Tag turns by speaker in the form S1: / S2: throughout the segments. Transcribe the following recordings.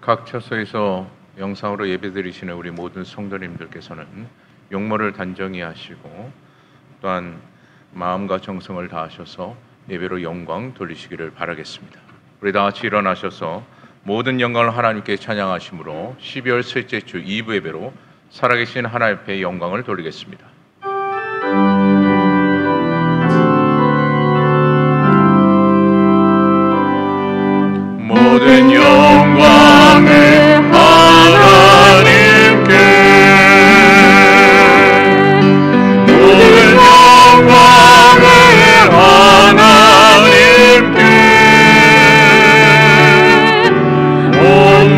S1: 각 처소에서 영상으로 예배드리시는 우리 모든 성도님들께서는 용모를 단정히 하시고 또한 마음과 정성을 다하셔서 예배로 영광 돌리시기를 바라겠습니다. 우리 다 같이 일어나셔서 모든 영광을 하나님께 찬양하심으로 12월 셋째 주 2부 예배로 살아계신 하나님 앞에 영광을 돌리겠습니다. 모든 영광을 하나님께, 모든 영광을 하나님께, 온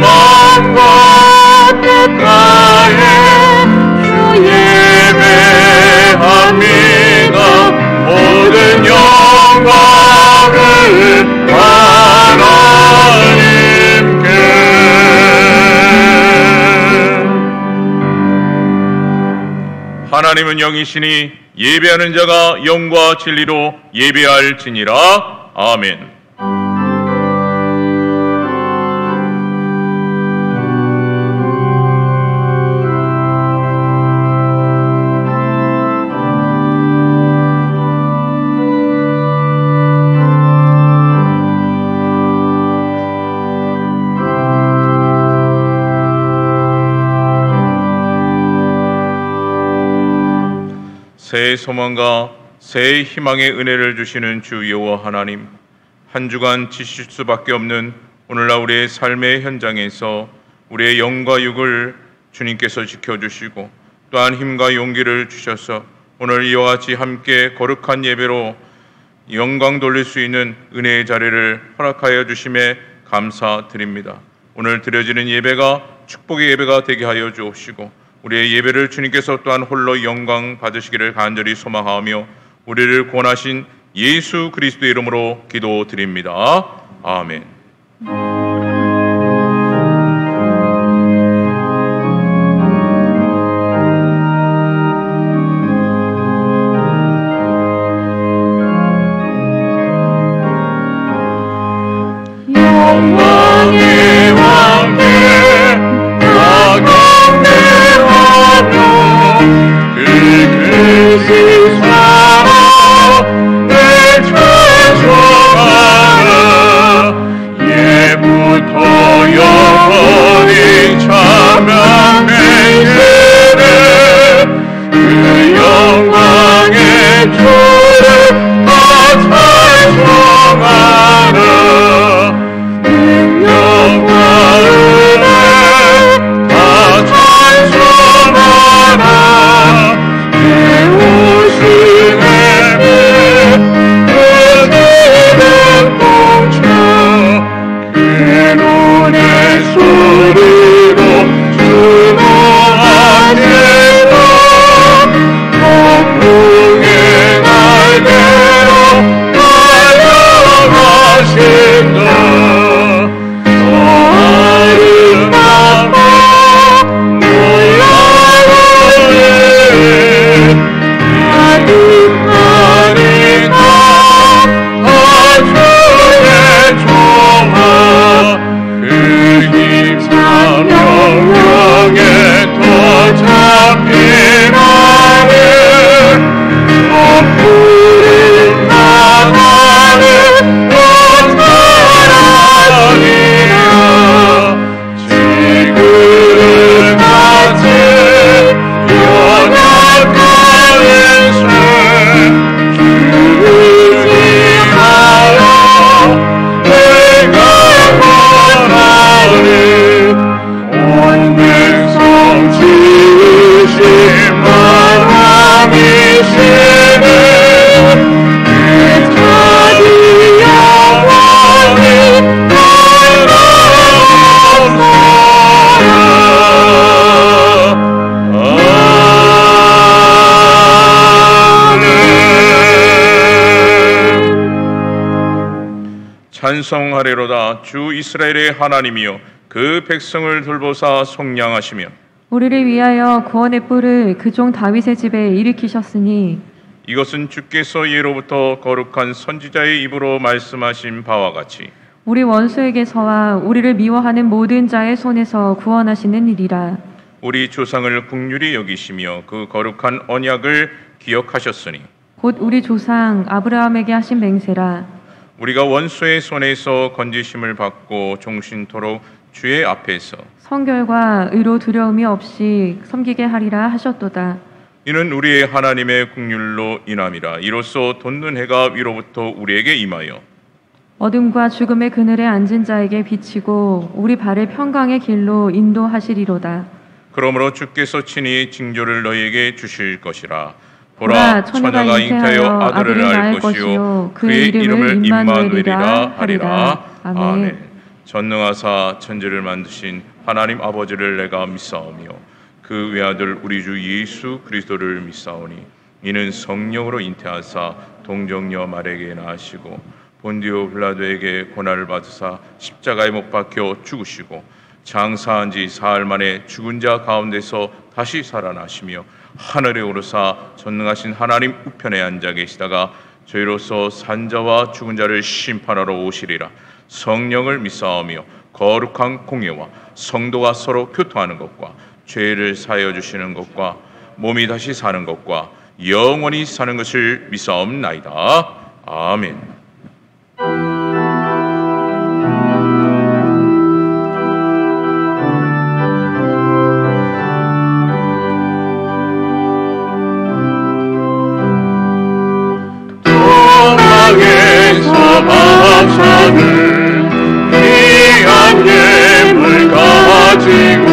S1: 마음과 뜻 다해 주 예배합니다. 모든 영광을 하나님께. 하나님은 영이시니 예배하는 자가 영과 진리로 예배할지니라. 아멘. 새해 소망과 새해 희망의 은혜를 주시는 주 여호와 하나님, 한 주간 지칠 수밖에 없는 오늘날 우리의 삶의 현장에서 우리의 영과 육을 주님께서 지켜주시고 또한 힘과 용기를 주셔서 오늘 이와 같이 함께 거룩한 예배로 영광 돌릴 수 있는 은혜의 자리를 허락하여 주심에 감사드립니다. 오늘 드려지는 예배가 축복의 예배가 되게 하여 주옵시고 우리의 예배를 주님께서 또한 홀로 영광 받으시기를 간절히 소망하며 우리를 구원하신 예수 그리스도의 이름으로 기도드립니다. 아멘. 영광의 왕께 그 사랑 내 최소하라 예부터 영원히 참여한 맹세를 그 영광의 주를 다 찬송하라 능력과 은혜 다 찬송하라 소리로 주노하시라 폭풍의 날개로 날아가신다 저 아름답고 놀라우네 아름다리다 다 주의 종아 그 명령에 더 잡히나니 높은 나라를 더 사랑이라 지금같이 연약한 인생 주의하여 내가 원하리 온 백성 지으신 하나님이시네 그 자리 영원히 아멘. 찬송하리로다. 주 이스라엘의 하나님이여 그 백성을 돌보사 속량하시며
S2: 우리를 위하여 구원의 뿔을 그 종 다윗의 집에 일으키셨으니
S1: 이것은 주께서 예로부터 거룩한 선지자의 입으로 말씀하신 바와 같이
S2: 우리 원수에게서와 우리를 미워하는 모든 자의 손에서 구원하시는 일이라.
S1: 우리 조상을 긍휼히 여기시며 그 거룩한 언약을 기억하셨으니
S2: 곧 우리 조상 아브라함에게 하신 맹세라.
S1: 우리가 원수의 손에서 건지심을 받고 종신토록 주의 앞에서
S2: 성결과 의로 두려움이 없이 섬기게 하리라 하셨도다.
S1: 이는 우리의 하나님의 긍휼로 인함이라. 이로써 돋는 해가 위로부터 우리에게 임하여
S2: 어둠과 죽음의 그늘에 앉은 자에게 비치고 우리 발을 평강의 길로 인도하시리로다.
S1: 그러므로 주께서 친히 징조를 너희에게 주실 것이라.
S2: 보라,
S1: 처녀가 잉태하여 아들을 낳을 것이요 그의 이름을 임마누엘이라 하리라. 아멘. 전능하사 천지를 만드신 하나님 아버지를 내가 믿사오며 그 외아들 우리 주 예수 그리스도를 믿사오니 이는 성령으로 잉태하사 동정녀 마리아에게 낳으시고 본디오 빌라도에게 고난을 받으사 십자가에 못 박혀 죽으시고 장사한 지 사흘 만에 죽은 자 가운데서 다시 살아나시며 하늘에 오르사 전능하신 하나님 우편에 앉아 계시다가 저희로서 산자와 죽은 자를 심판하러 오시리라. 성령을 믿사오며 거룩한 공예와 성도가 서로 교통하는 것과 죄를 사하여 주시는 것과 몸이 다시 사는 것과 영원히 사는 것을 믿사옵나이다. 아멘.
S3: 도망에서 밥상을 귀한 예물 가지고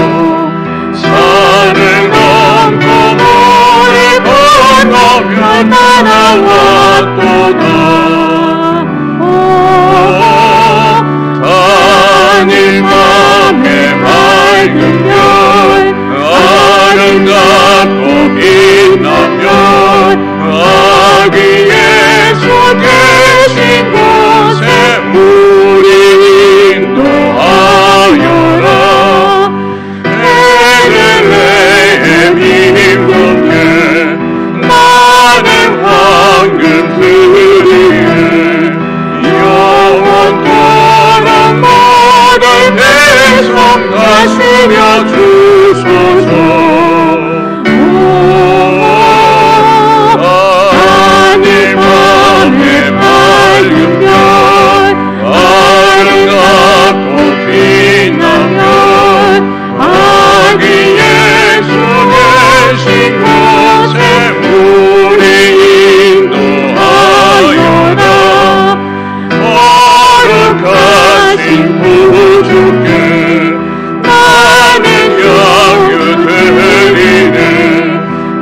S3: 산을 넘고 물을 건너며 따라왔도다. 단일 밤에 맑은 별 아름답고 빛나면 아기 예수 계신 곳에 우리 인도하여라. 베들레헴 임금께 많은 황금들 위에 영원토록 모든 백성 다스려 주소서. 하늘 밤에 맑은 별 아름답고 빛나면 아기 예수 계신 곳에 우리 인도하여라. 거룩하신 구주께 나는 영유 드리네.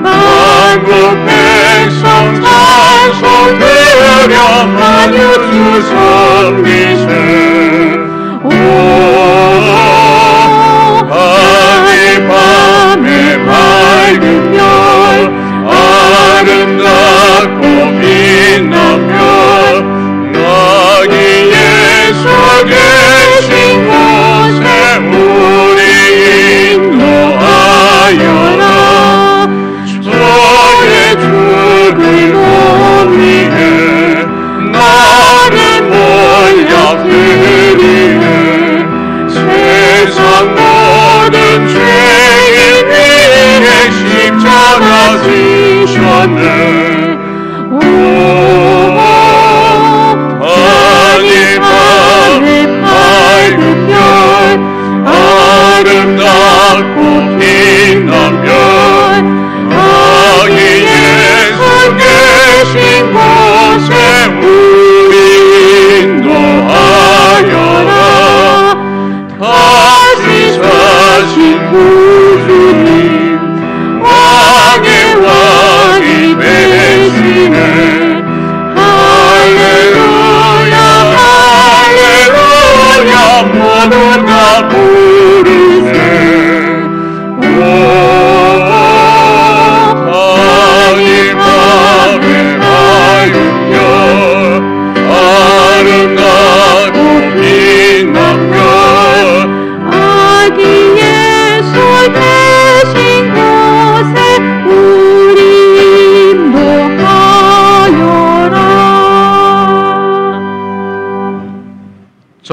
S3: 만국 백성 찬송 드려 하늘 주 섬기세. 하늘 밤에 맑은 별 아름답고 빛나며 아기 예수 계신 곳에 우리 인도하여라. 저의 죽을 몸 위에 나를 올려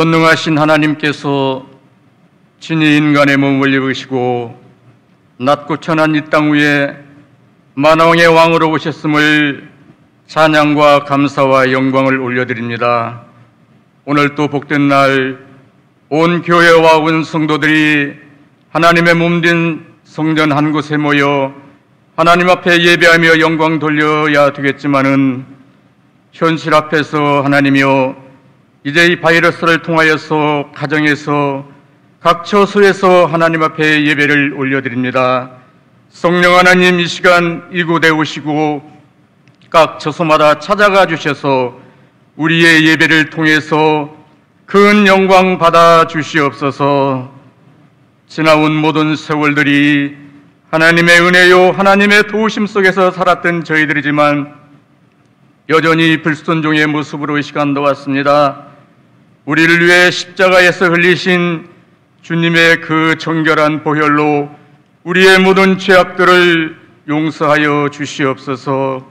S4: 전능하신 하나님께서 친히 인간의 몸을 입으시고 낮고 천한 이 땅 위에 만왕의 왕으로 오셨음을 찬양과 감사와 영광을 올려드립니다. 오늘 또 복된 날 온 교회와 온 성도들이 하나님의 몸된 성전 한 곳에 모여 하나님 앞에 예배하며 영광 돌려야 되겠지만은 현실 앞에서 하나님이여 이제 이 바이러스를 통하여서 가정에서 각 처소에서 하나님 앞에 예배를 올려드립니다. 성령 하나님 이 시간 이곳에 오시고 각 처소마다 찾아가 주셔서 우리의 예배를 통해서 큰 영광 받아 주시옵소서. 지나온 모든 세월들이 하나님의 은혜요 하나님의 도우심 속에서 살았던 저희들이지만 여전히 불순종의 모습으로 이 시간도 왔습니다. 우리를 위해 십자가에서 흘리신 주님의 그 정결한 보혈로 우리의 모든 죄악들을 용서하여 주시옵소서.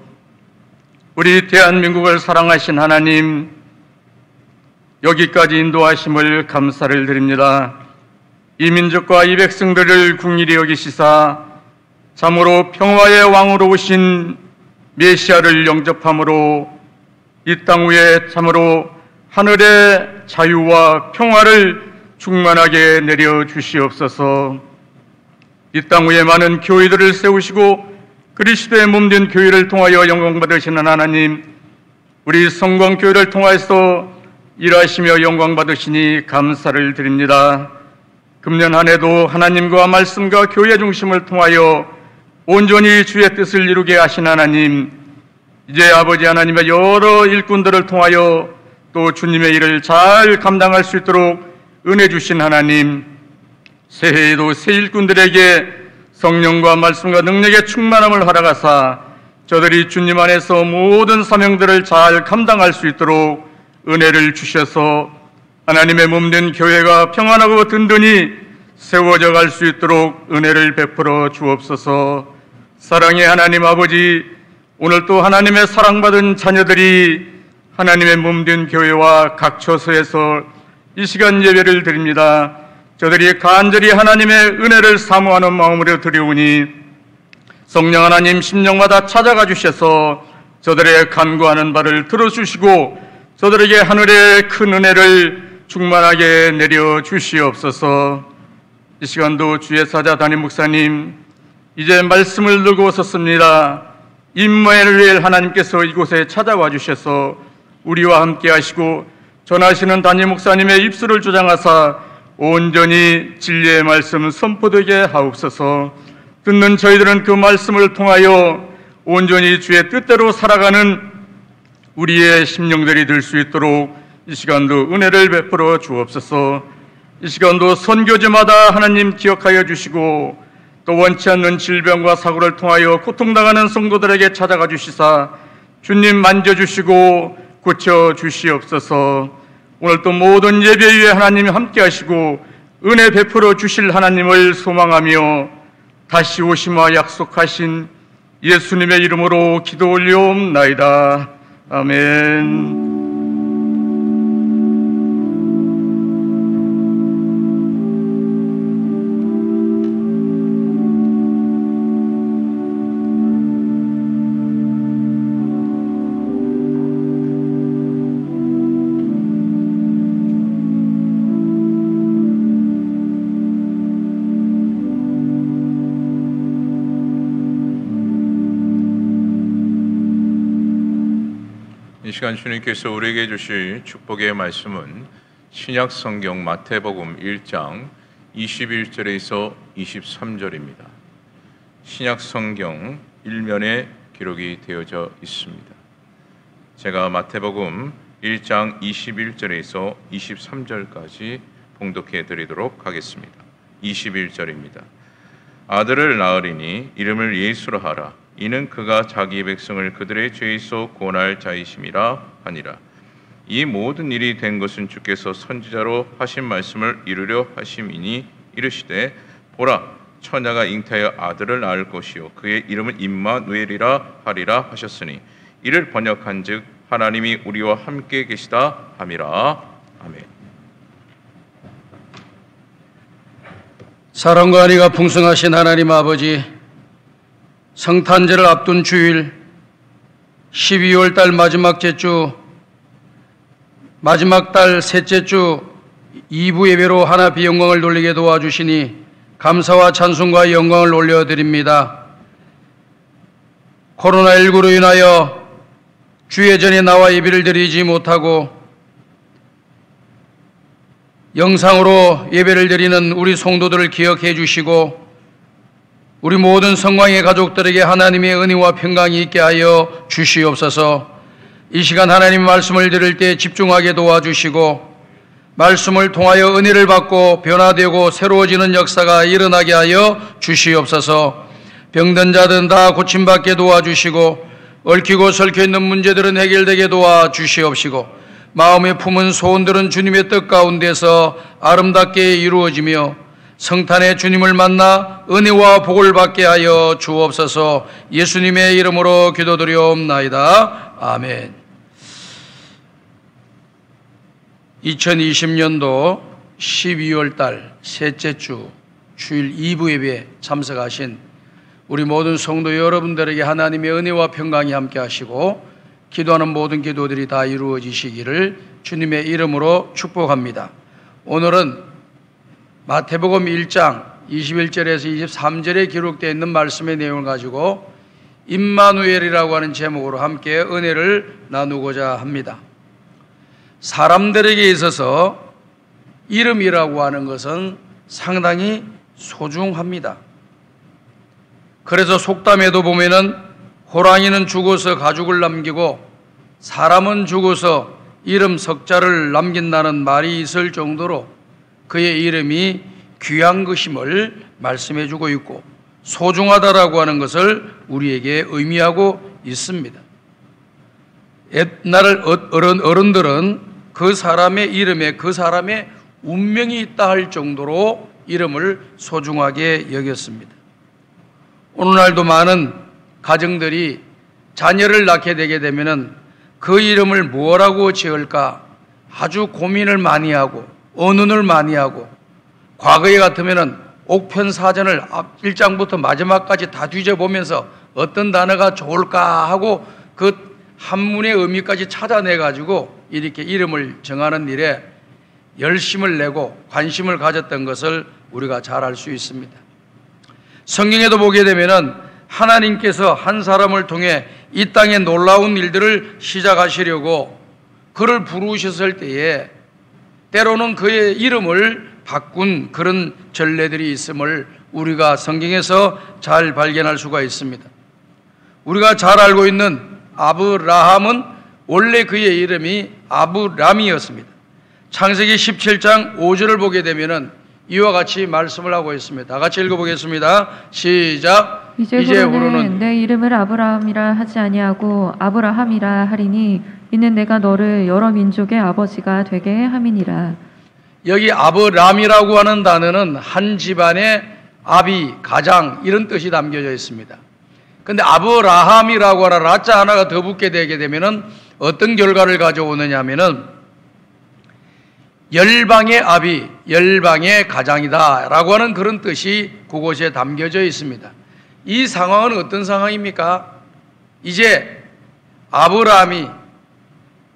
S4: 우리 대한민국을 사랑하신 하나님, 여기까지 인도하심을 감사를 드립니다. 이 민족과 이 백성들을 궁일이 여기시사 참으로 평화의 왕으로 오신 메시아를 영접함으로 이 땅 위에 참으로 하늘의 자유와 평화를 충만하게 내려 주시옵소서. 이 땅 위에 많은 교회들을 세우시고 그리스도의 몸된 교회를 통하여 영광 받으시는 하나님, 우리 성광교회를 통하여서 일하시며 영광 받으시니 감사를 드립니다. 금년 한 해도 하나님과 말씀과 교회 중심을 통하여 온전히 주의 뜻을 이루게 하신 하나님, 이제 아버지 하나님의 여러 일꾼들을 통하여 또 주님의 일을 잘 감당할 수 있도록 은혜 주신 하나님, 새해에도 새 일꾼들에게 성령과 말씀과 능력의 충만함을 허락하사 저들이 주님 안에서 모든 사명들을 잘 감당할 수 있도록 은혜를 주셔서 하나님의 몸된 교회가 평안하고 든든히 세워져 갈 수 있도록 은혜를 베풀어 주옵소서. 사랑의 하나님 아버지, 오늘 또 하나님의 사랑받은 자녀들이 하나님의 몸된 교회와 각 처소에서 이 시간 예배를 드립니다. 저들이 간절히 하나님의 은혜를 사모하는 마음으로 드리오니 성령 하나님 심령마다 찾아가 주셔서 저들의 간구하는 바를 들어주시고 저들에게 하늘의 큰 은혜를 충만하게 내려 주시옵소서. 이 시간도 주의 사자 담임 목사님 이제 말씀을 들고 오셨습니다. 임마누엘 하나님께서 이곳에 찾아와 주셔서 우리와 함께 하시고 전하시는 담임 목사님의 입술을 조장하사 온전히 진리의 말씀 선포되게 하옵소서. 듣는 저희들은 그 말씀을 통하여 온전히 주의 뜻대로 살아가는 우리의 심령들이 될 수 있도록 이 시간도 은혜를 베풀어 주옵소서. 이 시간도 선교제마다 하나님 기억하여 주시고 또 원치 않는 질병과 사고를 통하여 고통당하는 성도들에게 찾아가 주시사 주님 만져주시고 고쳐주시옵소서. 오늘 또 모든 예배 위에 하나님 함께 하시고 은혜 베풀어 주실 하나님을 소망하며 다시 오심과 약속하신 예수님의 이름으로 기도 올리옵나이다. 아멘.
S1: 이 시간 주님께서 우리에게 주실 축복의 말씀은 신약 성경 마태복음 1장 21절에서 23절입니다. 신약 성경 1면에 기록이 되어져 있습니다. 제가 마태복음 1장 21절에서 23절까지 봉독해 드리도록 하겠습니다. 21절입니다. 아들을 낳으리니 이름을 예수라 하라. 이는 그가 자기 백성을 그들의 죄에서 구원할 자이심이라 하니라. 이 모든 일이 된 것은 주께서 선지자로 하신 말씀을 이루려 하심이니 이르시되 보라 처녀가 잉태하여 아들을 낳을 것이요 그의 이름은 임마누엘이라 하리라 하셨으니 이를 번역한즉 하나님이 우리와 함께 계시다 함이라. 아멘.
S5: 사랑과 안위가 풍성하신 하나님 아버지, 성탄절을 앞둔 주일 12월 달 마지막 제주, 마지막 달 셋째 주 2부 예배로 하나님 영광을 돌리게 도와주시니 감사와 찬송과 영광을 올려드립니다. 코로나19로 인하여 주의 전에 나와 예배를 드리지 못하고 영상으로 예배를 드리는 우리 성도들을 기억해 주시고 우리 모든 성광의 가족들에게 하나님의 은혜와 평강이 있게 하여 주시옵소서. 이 시간 하나님 말씀을 들을 때 집중하게 도와주시고 말씀을 통하여 은혜를 받고 변화되고 새로워지는 역사가 일어나게 하여 주시옵소서. 병든 자들은 다 고침받게 도와주시고 얽히고 설켜있는 문제들은 해결되게 도와주시옵시고 마음에 품은 소원들은 주님의 뜻 가운데서 아름답게 이루어지며 성탄의 주님을 만나 은혜와 복을 받게 하여 주옵소서. 예수님의 이름으로 기도드리옵나이다. 아멘. 2020년도 12월 달 셋째 주 주일 2부 예배에 참석하신 우리 모든 성도 여러분들에게 하나님의 은혜와 평강이 함께 하시고 기도하는 모든 기도들이 다 이루어지시기를 주님의 이름으로 축복합니다. 오늘은 마태복음 1장 21절에서 23절에 기록되어 있는 말씀의 내용을 가지고 임마누엘이라고 하는 제목으로 함께 은혜를 나누고자 합니다. 사람들에게 있어서 이름이라고 하는 것은 상당히 소중합니다. 그래서 속담에도 보면은 호랑이는 죽어서 가죽을 남기고 사람은 죽어서 이름 석자를 남긴다는 말이 있을 정도로 그의 이름이 귀한 것임을 말씀해 주고 있고 소중하다라고 하는 것을 우리에게 의미하고 있습니다. 옛날 어른들은 그 사람의 이름에 그 사람의 운명이 있다 할 정도로 이름을 소중하게 여겼습니다. 오늘날도 많은 가정들이 자녀를 낳게 되게 되면은 그 이름을 뭐라고 지을까 아주 고민을 많이 하고 언언을 많이 하고 과거에 같으면은 옥편사전을 앞 1장부터 마지막까지 다 뒤져보면서 어떤 단어가 좋을까 하고 그 한문의 의미까지 찾아내 가지고 이렇게 이름을 정하는 일에 열심을 내고 관심을 가졌던 것을 우리가 잘 알 수 있습니다. 성경에도 보게 되면은 하나님께서 한 사람을 통해 이 땅에 놀라운 일들을 시작하시려고 그를 부르셨을 때에 때로는 그의 이름을 바꾼 그런 전례들이 있음을 우리가 성경에서 잘 발견할 수가 있습니다. 우리가 잘 알고 있는 아브라함은 원래 그의 이름이 아브람이었습니다. 창세기 17장 5절을 보게 되면은 이와 같이 말씀을 하고 있습니다. 다 같이 읽어보겠습니다. 시작.
S2: 이제후로는 내 이름을 아브라함이라 하지 아니하고 아브라함이라 하리니 이는 내가 너를 여러 민족의 아버지가 되게 함이니라.
S5: 여기 아브람이라고 하는 단어는 한 집안의 아비, 가장 이런 뜻이 담겨져 있습니다. 그런데 아브라함이라고 하는 라자 하나가 더 붙게 되게 되면은 어떤 결과를 가져오느냐 하면은 열방의 아비, 열방의 가장이다 라고 하는 그런 뜻이 그곳에 담겨져 있습니다. 이 상황은 어떤 상황입니까? 이제 아브라함이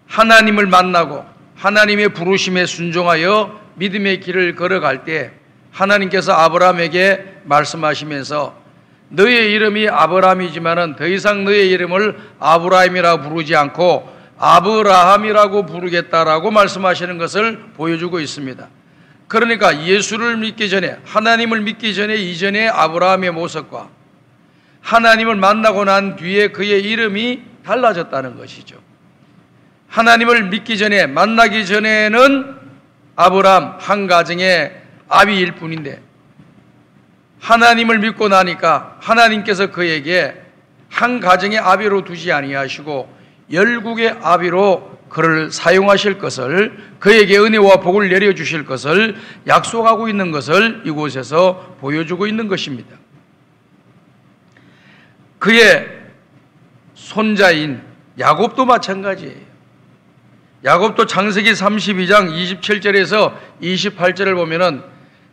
S5: 하나님을 만나고 하나님의 부르심에 순종하여 믿음의 길을 걸어갈 때 하나님께서 아브라함에게 말씀하시면서 너의 이름이 아브라함이지만은 더 이상 너의 이름을 아브라함이라고 부르지 않고 아브라함이라고 부르겠다라고 말씀하시는 것을 보여주고 있습니다. 그러니까 예수를 믿기 전에 하나님을 믿기 전에 이전의 아브라함의 모습과 하나님을 만나고 난 뒤에 그의 이름이 달라졌다는 것이죠. 하나님을 믿기 전에 만나기 전에는 아브라함 한 가정의 아비일 뿐인데 하나님을 믿고 나니까 하나님께서 그에게 한 가정의 아비로 두지 아니하시고 열국의 아비로 그를 사용하실 것을 그에게 은혜와 복을 내려주실 것을 약속하고 있는 것을 이곳에서 보여주고 있는 것입니다. 그의 손자인 야곱도 마찬가지예요. 야곱도 창세기 32장 27절에서 28절을 보면은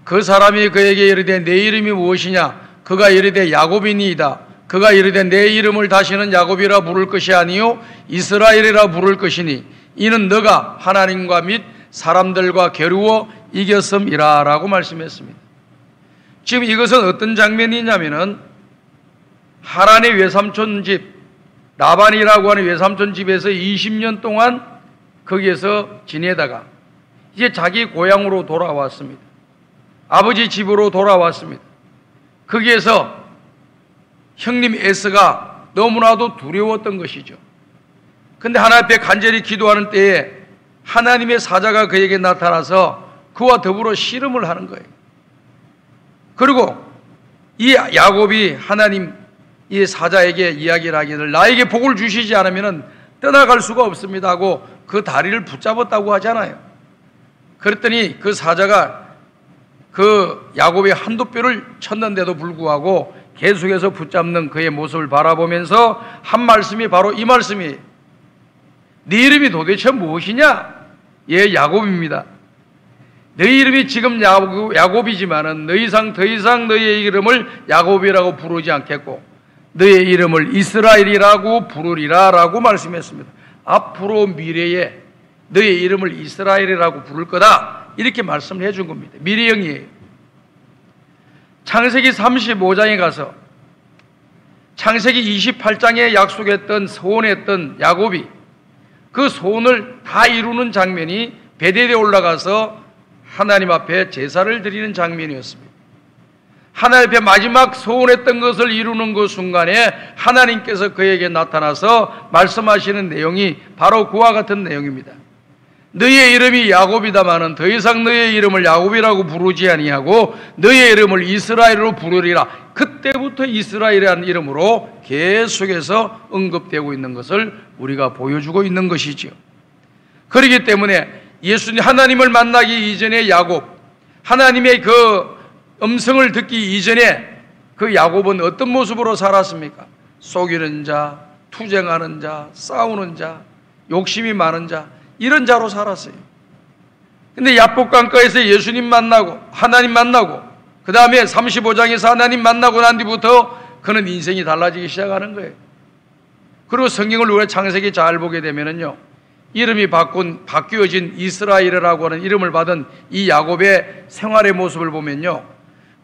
S5: 그 사람이 그에게 이르되 내 이름이 무엇이냐? 그가 이르되 야곱이니이다. 그가 이르되 내 이름을 다시는 야곱이라 부를 것이 아니요 이스라엘이라 부를 것이니 이는 너가 하나님과 및 사람들과 겨루어 이겼음이라 라고 말씀했습니다. 지금 이것은 어떤 장면이냐면은 하란의 외삼촌 집 라반이라고 하는 외삼촌 집에서 20년 동안 거기에서 지내다가 이제 자기 고향으로 돌아왔습니다. 아버지 집으로 돌아왔습니다. 거기에서 형님 에스가 너무나도 두려웠던 것이죠. 근데 하나님 앞에 간절히 기도하는 때에 하나님의 사자가 그에게 나타나서 그와 더불어 씨름을 하는 거예요. 그리고 이 야곱이 하나님 이 사자에게 이야기를 하기를 나에게 복을 주시지 않으면 떠나갈 수가 없습니다 하고 그 다리를 붙잡았다고 하잖아요. 그랬더니 그 사자가 그 야곱의 한두 뼈를 쳤는데도 불구하고 계속해서 붙잡는 그의 모습을 바라보면서 한 말씀이 바로 이 말씀이에요. 네 이름이 도대체 무엇이냐? 예, 야곱입니다. 너희 이름이 지금 야곱이지만은 더 이상 너희의 이름을 야곱이라고 부르지 않겠고 너희의 이름을 이스라엘이라고 부르리라 라고 말씀했습니다. 앞으로 미래에 너희의 이름을 이스라엘이라고 부를 거다 이렇게 말씀을 해준 겁니다. 미래형이에요. 창세기 35장에 가서 창세기 28장에 약속했던 소원했던 야곱이 그 소원을 다 이루는 장면이 베델에 올라가서 하나님 앞에 제사를 드리는 장면이었습니다. 하나님 앞에 마지막 소원했던 것을 이루는 그 순간에 하나님께서 그에게 나타나서 말씀하시는 내용이 바로 그와 같은 내용입니다. 너희의 이름이 야곱이다마는 더 이상 너희의 이름을 야곱이라고 부르지 아니하고 너희의 이름을 이스라엘로 부르리라. 그때부터 이스라엘이라는 이름으로 계속해서 언급되고 있는 것을 우리가 보여주고 있는 것이지요. 그렇기 때문에 예수님 하나님을 만나기 이전에 야곱, 하나님의 그 음성을 듣기 이전에 그 야곱은 어떤 모습으로 살았습니까? 속이는 자, 투쟁하는 자, 싸우는 자, 욕심이 많은 자, 이런 자로 살았어요. 근데 야복강가에서 예수님 만나고 하나님 만나고 그 다음에 35장에서 하나님 만나고 난 뒤부터 그는 인생이 달라지기 시작하는 거예요. 그리고 성경을 우리가 창세기 잘 보게 되면은요, 이름이 바뀌어진 이스라엘이라고 하는 이름을 받은 이 야곱의 생활의 모습을 보면요,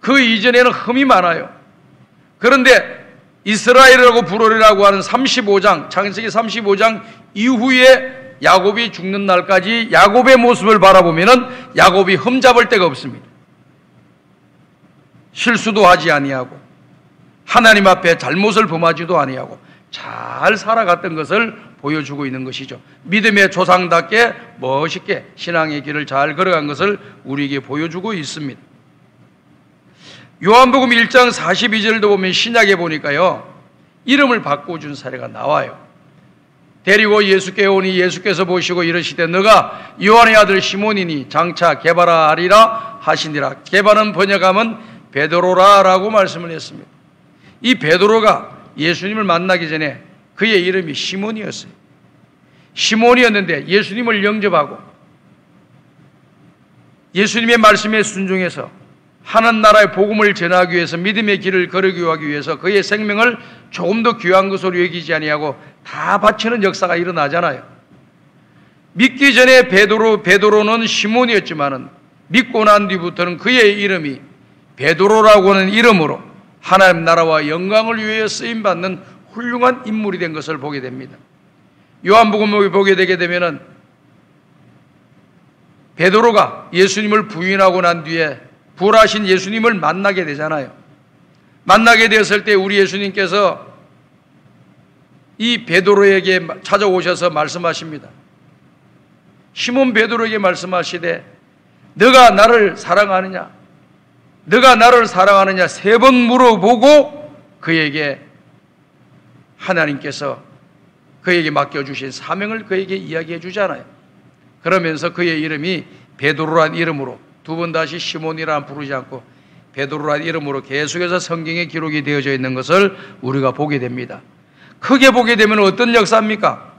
S5: 그 이전에는 흠이 많아요. 그런데 이스라엘이라고 부르리라고 하는 35장, 창세기 35장 이후에 야곱이 죽는 날까지 야곱의 모습을 바라보면은 야곱이 흠잡을 데가 없습니다. 실수도 하지 아니하고 하나님 앞에 잘못을 범하지도 아니하고 잘 살아갔던 것을 보여주고 있는 것이죠. 믿음의 조상답게 멋있게 신앙의 길을 잘 걸어간 것을 우리에게 보여주고 있습니다. 요한복음 1장 42절도 보면 신약에 보니까요, 이름을 바꿔준 사례가 나와요. 데리고 예수께 오니 예수께서 보시고 이르시되 너가 요한의 아들 시몬이니 장차 게바라 하리라 하시니라. 게바는 번역하면 베드로라 라고 말씀을 했습니다. 이 베드로가 예수님을 만나기 전에 그의 이름이 시몬이었어요. 시몬이었는데 예수님을 영접하고 예수님의 말씀에 순종해서 하나님 나라의 복음을 전하기 위해서 믿음의 길을 걸어가기 위해서 그의 생명을 조금 더 귀한 것으로 여기지 아니하고 다 바치는 역사가 일어나잖아요. 믿기 전에 베드로는 시몬이었지만은 믿고 난 뒤부터는 그의 이름이 베드로라고 하는 이름으로 하나님 나라와 영광을 위해 쓰임받는 훌륭한 인물이 된 것을 보게 됩니다. 요한복음을 보게 되게 되면은 베드로가 예수님을 부인하고 난 뒤에 부활하신 예수님을 만나게 되잖아요. 만나게 되었을 때 우리 예수님께서 이 베드로에게 찾아오셔서 말씀하십니다. 시몬 베드로에게 말씀하시되 너가 나를 사랑하느냐? 너가 나를 사랑하느냐? 3번 물어보고 그에게 하나님께서 그에게 맡겨주신 사명을 그에게 이야기해 주잖아요. 그러면서 그의 이름이 베드로란 이름으로 두 번 다시 시몬이라 부르지 않고 베드로란 이름으로 계속해서 성경에 기록이 되어져 있는 것을 우리가 보게 됩니다. 크게 보게 되면 어떤 역사입니까?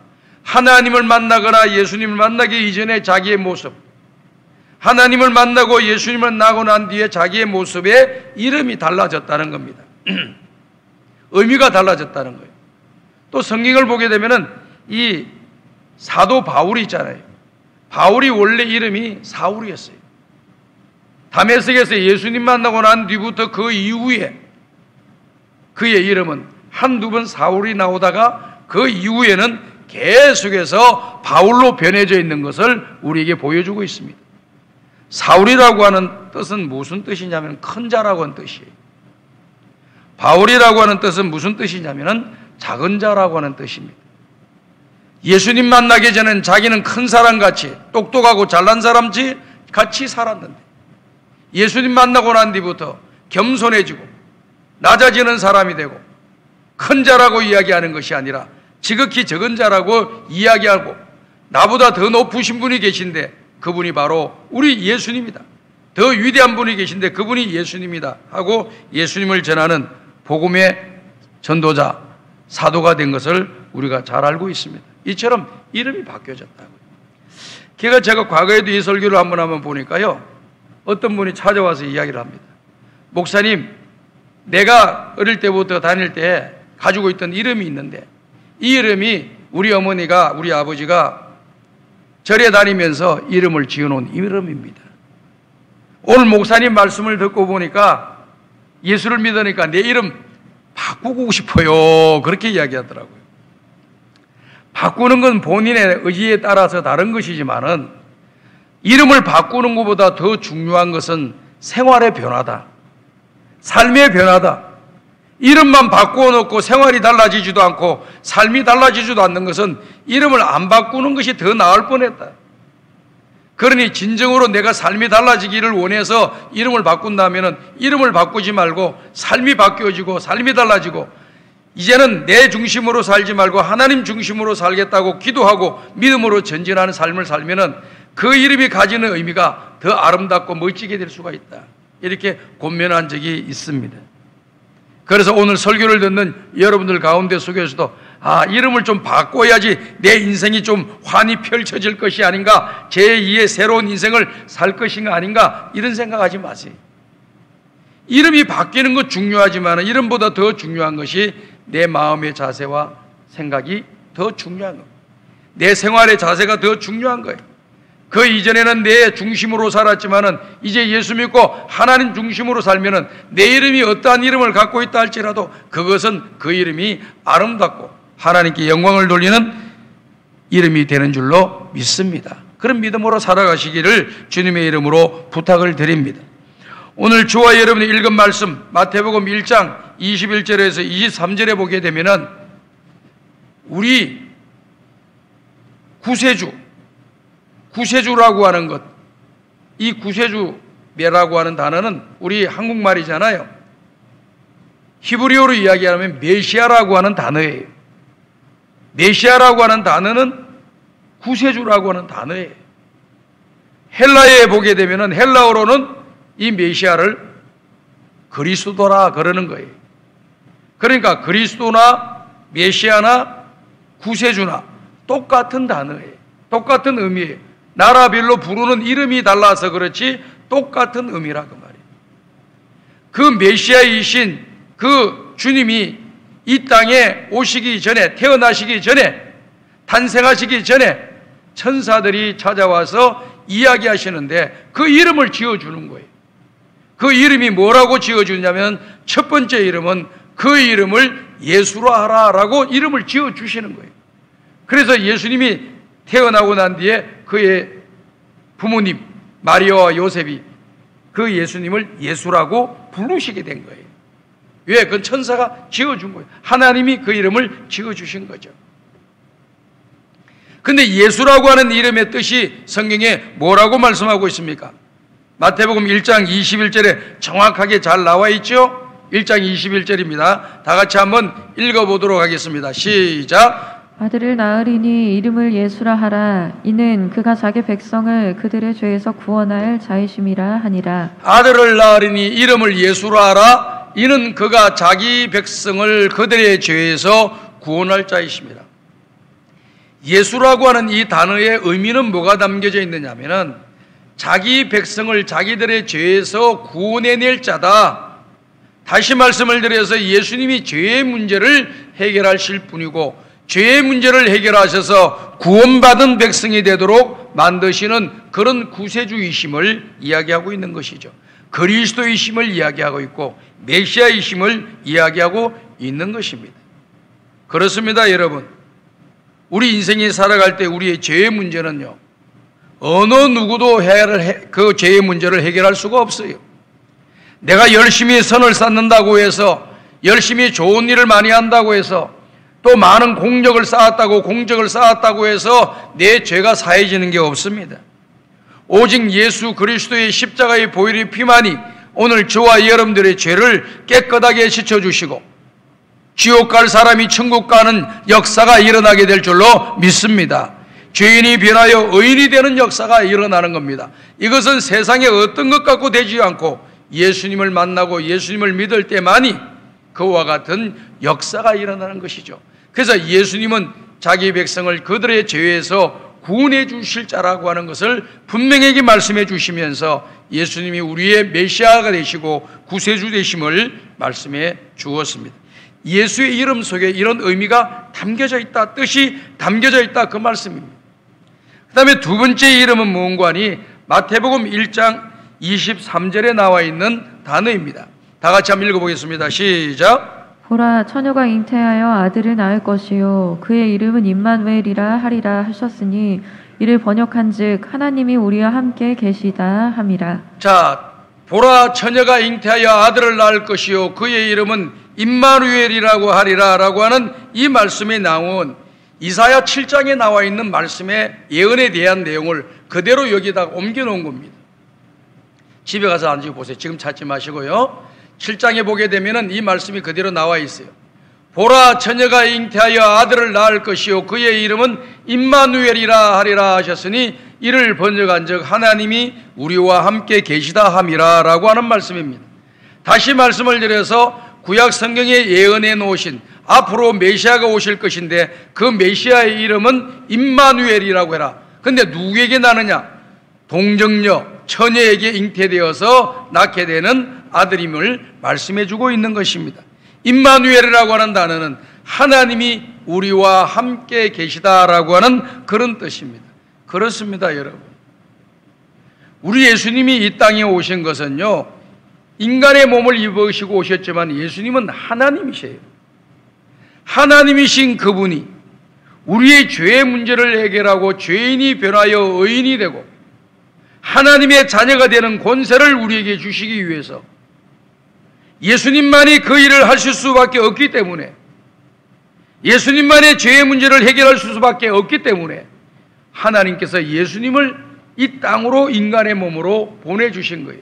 S5: 하나님을 만나거나 예수님을 만나기 이전에 자기의 모습, 하나님을 만나고 예수님을 만나고 난 뒤에 자기의 모습에 이름이 달라졌다는 겁니다. 의미가 달라졌다는 거예요. 또 성경을 보게 되면은 이 사도 바울이 있잖아요. 바울이 원래 이름이 사울이었어요. 다메섹에서 예수님 만나고 난 뒤부터 그 이후에 그의 이름은 한두 번 사울이 나오다가 그 이후에는 계속해서 바울로 변해져 있는 것을 우리에게 보여주고 있습니다. 사울이라고 하는 뜻은 무슨 뜻이냐면 큰 자라고 하는 뜻이에요. 바울이라고 하는 뜻은 무슨 뜻이냐면 작은 자라고 하는 뜻입니다. 예수님 만나기 전엔 자기는 큰 사람같이 똑똑하고 잘난 사람같이 같이 살았는데 예수님 만나고 난 뒤부터 겸손해지고 낮아지는 사람이 되고 큰 자라고 이야기하는 것이 아니라 지극히 적은 자라고 이야기하고 나보다 더 높으신 분이 계신데 그분이 바로 우리 예수님이다. 더 위대한 분이 계신데 그분이 예수님이다 하고 예수님을 전하는 복음의 전도자, 사도가 된 것을 우리가 잘 알고 있습니다. 이처럼 이름이 바뀌어졌다고요. 제가 과거에도 이 설교를 한번 보니까요, 어떤 분이 찾아와서 이야기를 합니다. 목사님, 내가 어릴 때부터 다닐 때 가지고 있던 이름이 있는데 이 이름이 우리 어머니가, 우리 아버지가 절에 다니면서 이름을 지어놓은 이름입니다. 오늘 목사님 말씀을 듣고 보니까 예수를 믿으니까 내 이름 바꾸고 싶어요. 그렇게 이야기하더라고요. 바꾸는 건 본인의 의지에 따라서 다른 것이지만은 이름을 바꾸는 것보다 더 중요한 것은 생활의 변화다. 삶의 변화다. 이름만 바꾸어 놓고 생활이 달라지지도 않고 삶이 달라지지도 않는 것은 이름을 안 바꾸는 것이 더 나을 뻔했다. 그러니 진정으로 내가 삶이 달라지기를 원해서 이름을 바꾼다면 이름을 바꾸지 말고 삶이 바뀌어지고 삶이 달라지고 이제는 내 중심으로 살지 말고 하나님 중심으로 살겠다고 기도하고 믿음으로 전진하는 삶을 살면은 그 이름이 가지는 의미가 더 아름답고 멋지게 될 수가 있다. 이렇게 권면한 적이 있습니다. 그래서 오늘 설교를 듣는 여러분들 가운데 속에서도 이름을 좀 바꿔야지 내 인생이 좀 환히 펼쳐질 것이 아닌가, 제2의 새로운 인생을 살 것인가 아닌가, 이런 생각하지 마세요. 이름이 바뀌는 것 중요하지만 이름보다 더 중요한 것이 내 마음의 자세와 생각이 더 중요한 거예요. 내 생활의 자세가 더 중요한 거예요. 그 이전에는 내 중심으로 살았지만은 이제 예수 믿고 하나님 중심으로 살면은 내 이름이 어떠한 이름을 갖고 있다 할지라도 그것은 그 이름이 아름답고 하나님께 영광을 돌리는 이름이 되는 줄로 믿습니다. 그런 믿음으로 살아가시기를 주님의 이름으로 부탁을 드립니다. 오늘 저와 여러분이 읽은 말씀 마태복음 1장 21절에서 23절에 보게 되면은 우리 구세주라고 하는 것, 이 구세주매라고 하는 단어는 우리 한국말이잖아요. 히브리어로 이야기하면 메시아라고 하는 단어예요. 메시아라고 하는 단어는 구세주라고 하는 단어예요. 헬라어에 보게 되면은 헬라어로는 이 메시아를 그리스도라 그러는 거예요. 그러니까 그리스도나 메시아나 구세주나 똑같은 단어예요. 똑같은 의미예요. 나라별로 부르는 이름이 달라서 그렇지 똑같은 의미라고 말이에요. 그 메시아이신 그 주님이 이 땅에 오시기 전에, 태어나시기 전에, 탄생하시기 전에 천사들이 찾아와서 이야기하시는데 그 이름을 지어주는 거예요. 그 이름이 뭐라고 지어주냐면 첫 번째 이름은 그 이름을 예수라 하라라고 이름을 지어주시는 거예요. 그래서 예수님이 태어나고 난 뒤에 그의 부모님 마리아와 요셉이 그 예수님을 예수라고 부르시게 된 거예요. 왜? 그건 천사가 지어준 거예요. 하나님이 그 이름을 지어주신 거죠. 근데 예수라고 하는 이름의 뜻이 성경에 뭐라고 말씀하고 있습니까? 마태복음 1장 21절에 정확하게 잘 나와 있죠? 1장 21절입니다. 다 같이 한번 읽어보도록 하겠습니다. 시작!
S2: 아들을 낳으리니 이름을 예수라 하라. 이는 그가 자기 백성을 그들의 죄에서 구원할 자이심이라 하니라.
S5: 아들을 낳으리니 이름을 예수라 하라. 이는 그가 자기 백성을 그들의 죄에서 구원할 자이심이라. 예수라고 하는 이 단어의 의미는 뭐가 담겨져 있느냐면은 자기 백성을 자기들의 죄에서 구원해낼 자다. 다시 말씀을 드려서 예수님이 죄의 문제를 해결하실 분이고 죄의 문제를 해결하셔서 구원받은 백성이 되도록 만드시는 그런 구세주이심을 이야기하고 있는 것이죠. 그리스도이심을 이야기하고 있고 메시아이심을 이야기하고 있는 것입니다. 그렇습니다, 여러분. 우리 인생에 살아갈 때 우리의 죄의 문제는요, 어느 누구도 그 죄의 문제를 해결할 수가 없어요. 내가 열심히 선을 쌓는다고 해서, 열심히 좋은 일을 많이 한다고 해서, 또 많은 공적을 쌓았다고 해서 내 죄가 사해지는 게 없습니다. 오직 예수 그리스도의 십자가의 보혈의 피만이 오늘 저와 여러분들의 죄를 깨끗하게 씻어주시고 지옥 갈 사람이 천국 가는 역사가 일어나게 될 줄로 믿습니다. 죄인이 변하여 의인이 되는 역사가 일어나는 겁니다. 이것은 세상에 어떤 것 갖고 되지 않고 예수님을 만나고 예수님을 믿을 때만이 그와 같은 역사가 일어나는 것이죠. 그래서 예수님은 자기 백성을 그들의 죄에서 구원해 주실 자라고 하는 것을 분명하게 말씀해 주시면서 예수님이 우리의 메시아가 되시고 구세주 되심을 말씀해 주었습니다. 예수의 이름 속에 이런 의미가 담겨져 있다, 뜻이 담겨져 있다, 그 말씀입니다. 그 다음에 두 번째 이름은 무엇과 하니 마태복음 1장 23절에 나와 있는 단어입니다. 다 같이 한번 읽어보겠습니다. 시작.
S2: 보라, 처녀가 잉태하여 아들을 낳을 것이요 그의 이름은 임마누엘이라 하리라 하셨으니 이를 번역한즉 하나님이 우리와 함께 계시다 함이라.
S5: 자, 보라, 처녀가 잉태하여 아들을 낳을 것이요 그의 이름은 임마누엘이라고 하리라 라고 하는 이 말씀에 나온 이사야 7장에 나와 있는 말씀의 예언에 대한 내용을 그대로 여기다가 옮겨놓은 겁니다. 집에 가서 앉아 보세요. 지금 찾지 마시고요. 7장에 보게 되면은 이 말씀이 그대로 나와 있어요. 보라, 처녀가 잉태하여 아들을 낳을 것이요 그의 이름은 임마누엘이라 하리라 하셨으니 이를 번역한즉 하나님이 우리와 함께 계시다 함이라 라고 하는 말씀입니다. 다시 말씀을 드려서 구약 성경에 예언해 놓으신 앞으로 메시아가 오실 것인데 그 메시아의 이름은 임마누엘이라고 해라. 근데 누구에게 나느냐? 동정녀, 처녀에게 잉태되어서 낳게 되는 아들임을 말씀해 주고 있는 것입니다. 임마누엘이라고 하는 단어는 하나님이 우리와 함께 계시다라고 하는 그런 뜻입니다. 그렇습니다, 여러분. 우리 예수님이 이 땅에 오신 것은요, 인간의 몸을 입으시고 오셨지만 예수님은 하나님이세요. 하나님이신 그분이 우리의 죄의 문제를 해결하고 죄인이 변하여 의인이 되고 하나님의 자녀가 되는 권세를 우리에게 주시기 위해서 예수님만이 그 일을 하실 수밖에 없기 때문에, 예수님만의 죄의 문제를 해결할 수밖에 없기 때문에 하나님께서 예수님을 이 땅으로 인간의 몸으로 보내주신 거예요.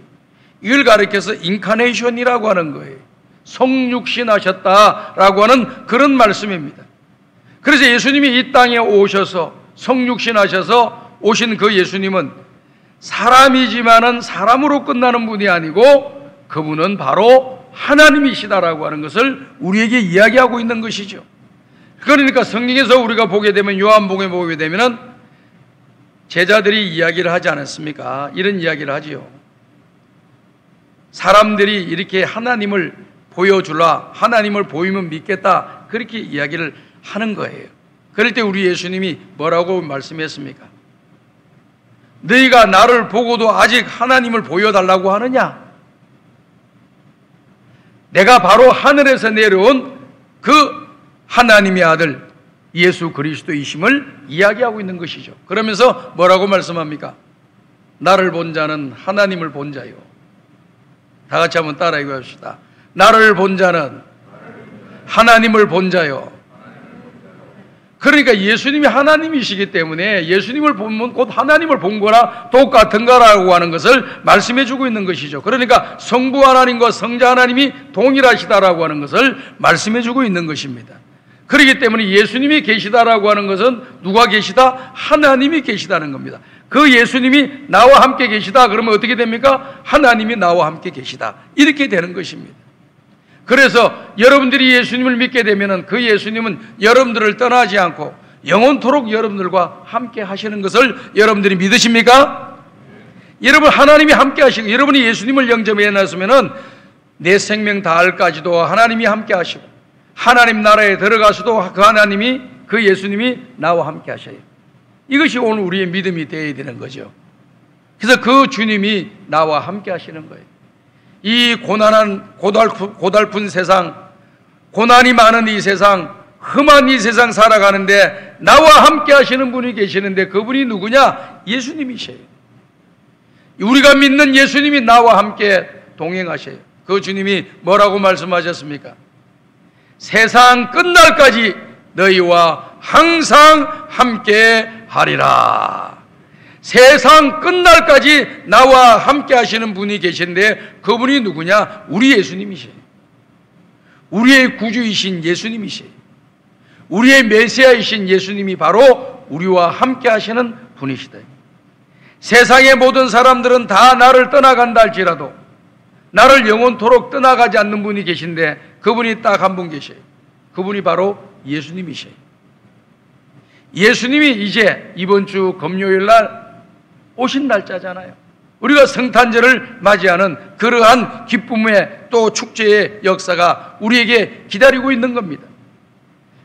S5: 이걸 가리켜서 인카네이션이라고 하는 거예요. 성육신하셨다라고 하는 그런 말씀입니다. 그래서 예수님이 이 땅에 오셔서 성육신하셔서 오신 그 예수님은 사람이지만은 사람으로 끝나는 분이 아니고 그분은 바로 하나님이시다라고 하는 것을 우리에게 이야기하고 있는 것이죠. 그러니까 성경에서 우리가 보게 되면, 요한복음에 보게 되면은 제자들이 이야기를 하지 않았습니까? 이런 이야기를 하지요. 사람들이 이렇게 하나님을 보여주라, 하나님을 보이면 믿겠다, 그렇게 이야기를 하는 거예요. 그럴 때 우리 예수님이 뭐라고 말씀했습니까? 너희가 나를 보고도 아직 하나님을 보여달라고 하느냐? 내가 바로 하늘에서 내려온 그 하나님의 아들 예수 그리스도이심을 이야기하고 있는 것이죠. 그러면서 뭐라고 말씀합니까? 나를 본 자는 하나님을 본 자요. 다 같이 한번 따라 읽어봅시다. 나를 본 자는 하나님을 본 자요. 그러니까 예수님이 하나님이시기 때문에 예수님을 보면 곧 하나님을 본 거나 똑같은 거라고 하는 것을 말씀해 주고 있는 것이죠. 그러니까 성부 하나님과 성자 하나님이 동일하시다라고 하는 것을 말씀해 주고 있는 것입니다. 그렇기 때문에 예수님이 계시다라고 하는 것은 누가 계시다? 하나님이 계시다는 겁니다. 그 예수님이 나와 함께 계시다 그러면 어떻게 됩니까? 하나님이 나와 함께 계시다, 이렇게 되는 것입니다. 그래서 여러분들이 예수님을 믿게 되면 그 예수님은 여러분들을 떠나지 않고 영원토록 여러분들과 함께 하시는 것을 여러분들이 믿으십니까? 여러분 하나님이 함께 하시고 여러분이 예수님을 영접해 놨으면은 내 생명 다할까지도 하나님이 함께 하시고 하나님 나라에 들어가서도 그 하나님이 그 예수님이 나와 함께 하셔요. 이것이 오늘 우리의 믿음이 되어야 되는 거죠. 그래서 그 주님이 나와 함께 하시는 거예요. 이 고난한 고달픈 세상, 고난이 많은 이 세상, 험한 이 세상 살아가는데 나와 함께 하시는 분이 계시는데 그분이 누구냐? 예수님이셔요. 우리가 믿는 예수님이 나와 함께 동행하셔요. 그 주님이 뭐라고 말씀하셨습니까? 세상 끝날까지 너희와 항상 함께 하리라. 세상 끝날까지 나와 함께 하시는 분이 계신데 그분이 누구냐? 우리 예수님이셔요. 우리의 구주이신 예수님이셔요. 우리의 메시아이신 예수님이 바로 우리와 함께 하시는 분이시다. 세상의 모든 사람들은 다 나를 떠나간다 할지라도 나를 영원토록 떠나가지 않는 분이 계신데 그분이 딱 한 분 계셔요. 그분이 바로 예수님이셔요. 예수님이 이제 이번 주 금요일 날 오신 날짜잖아요. 우리가 성탄절을 맞이하는 그러한 기쁨의 또 축제의 역사가 우리에게 기다리고 있는 겁니다.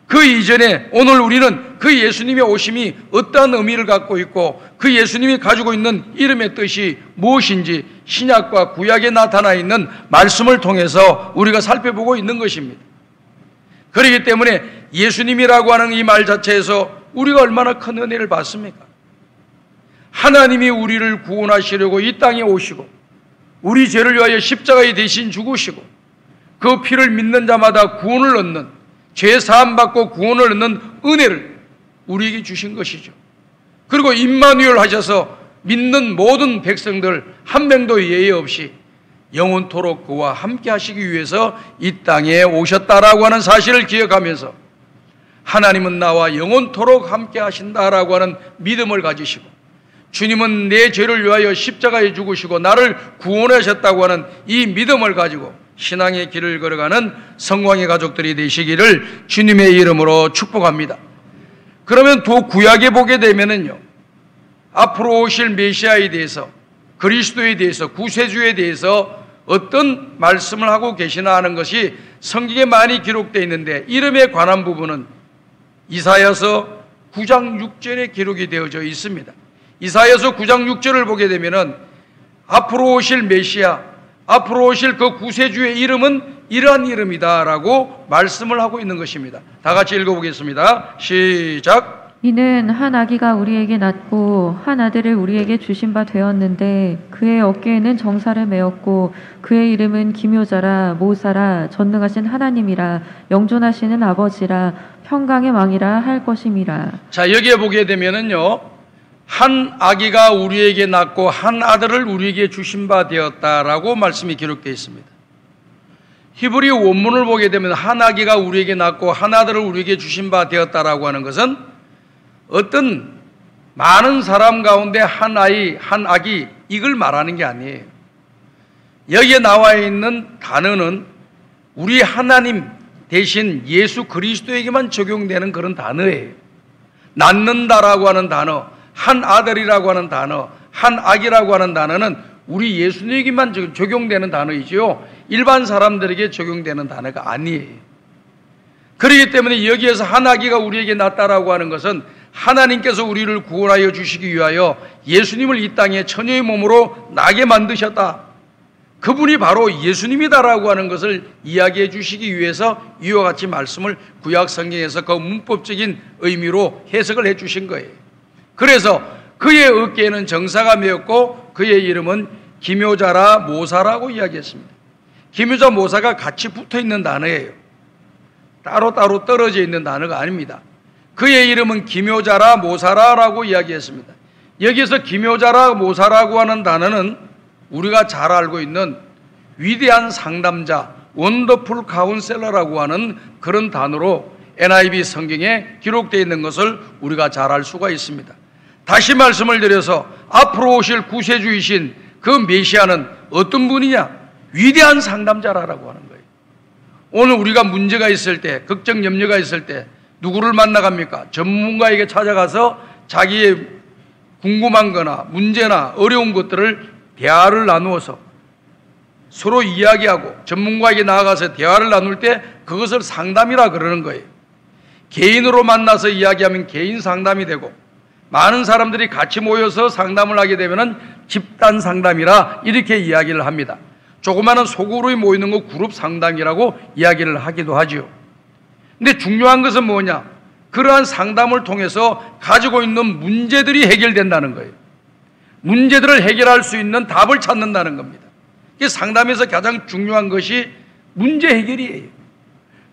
S5: 그 이전에 오늘 우리는 그 예수님의 오심이 어떠한 의미를 갖고 있고 그 예수님이 가지고 있는 이름의 뜻이 무엇인지 신약과 구약에 나타나 있는 말씀을 통해서 우리가 살펴보고 있는 것입니다. 그렇기 때문에 예수님이라고 하는 이 말 자체에서 우리가 얼마나 큰 은혜를 받습니까? 하나님이 우리를 구원하시려고 이 땅에 오시고 우리 죄를 위하여 십자가에 대신 죽으시고 그 피를 믿는 자마다 구원을 얻는 죄 사함 받고 구원을 얻는 은혜를 우리에게 주신 것이죠. 그리고 임마누엘 하셔서 믿는 모든 백성들 한 명도 예외 없이 영원토록 그와 함께 하시기 위해서 이 땅에 오셨다라고 하는 사실을 기억하면서 하나님은 나와 영원토록 함께 하신다라고 하는 믿음을 가지시고 주님은 내 죄를 위하여 십자가에 죽으시고 나를 구원하셨다고 하는 이 믿음을 가지고 신앙의 길을 걸어가는 성광의 가족들이 되시기를 주님의 이름으로 축복합니다. 그러면 또 구약에 보게 되면은요, 앞으로 오실 메시아에 대해서, 그리스도에 대해서, 구세주에 대해서 어떤 말씀을 하고 계시나 하는 것이 성경에 많이 기록되어 있는데 이름에 관한 부분은 이사야서 9장 6절에 기록이 되어져 있습니다. 이사야서 9장 6절을 보게 되면은 앞으로 오실 메시아, 앞으로 오실 그 구세주의 이름은 이러한 이름이다라고 말씀을 하고 있는 것입니다. 다 같이 읽어보겠습니다. 시작.
S2: 이는 한 아기가 우리에게 낳고 한 아들을 우리에게 주신 바 되었는데 그의 어깨에는 정사를 메었고 그의 이름은 기묘자라 모사라 전능하신 하나님이라 영존하시는 아버지라 평강의 왕이라 할 것임이라. 자,
S5: 여기에 보게 되면은요, 한 아기가 우리에게 낳고 한 아들을 우리에게 주신 바 되었다라고 말씀이 기록되어 있습니다. 히브리 원문을 보게 되면 한 아기가 우리에게 낳고 한 아들을 우리에게 주신 바 되었다라고 하는 것은 어떤 많은 사람 가운데 한 아이, 한 아기 이걸 말하는 게 아니에요. 여기에 나와 있는 단어는 우리 하나님 대신 예수 그리스도에게만 적용되는 그런 단어예요. 낳는다라고 하는 단어, 한 아들이라고 하는 단어, 한 아기라고 하는 단어는 우리 예수님에게만 적용되는 단어이지요, 일반 사람들에게 적용되는 단어가 아니에요. 그렇기 때문에 여기에서 한 아기가 우리에게 낳았다라고 하는 것은 하나님께서 우리를 구원하여 주시기 위하여 예수님을 이 땅에 처녀의 몸으로 나게 만드셨다, 그분이 바로 예수님이다라고 하는 것을 이야기해 주시기 위해서 이와 같이 말씀을 구약 성경에서 그 문법적인 의미로 해석을 해 주신 거예요. 그래서 그의 어깨에는 정사가 메었고 그의 이름은 기묘자라 모사라고 이야기했습니다. 기묘자 모사가 같이 붙어 있는 단어예요. 따로따로 떨어져 있는 단어가 아닙니다. 그의 이름은 기묘자라 모사라라고 이야기했습니다. 여기서 기묘자라 모사라고 하는 단어는 우리가 잘 알고 있는 위대한 상담자, 원더풀 카운셀러라고 하는 그런 단어로 NIV 성경에 기록되어 있는 것을 우리가 잘 알 수가 있습니다. 다시 말씀을 드려서 앞으로 오실 구세주이신 그 메시아는 어떤 분이냐? 위대한 상담자라고 하는 거예요. 오늘 우리가 문제가 있을 때, 걱정 염려가 있을 때 누구를 만나갑니까? 전문가에게 찾아가서 자기의 궁금한 거나 문제나 어려운 것들을 대화를 나누어서 서로 이야기하고 전문가에게 나아가서 대화를 나눌 때 그것을 상담이라 그러는 거예요. 개인으로 만나서 이야기하면 개인 상담이 되고, 많은 사람들이 같이 모여서 상담을 하게 되면 집단 상담이라 이렇게 이야기를 합니다. 조그마한 소그룹이 모이는 거 그룹 상담이라고 이야기를 하기도 하지요. 근데 중요한 것은 뭐냐? 그러한 상담을 통해서 가지고 있는 문제들이 해결된다는 거예요. 문제들을 해결할 수 있는 답을 찾는다는 겁니다. 상담에서 가장 중요한 것이 문제 해결이에요.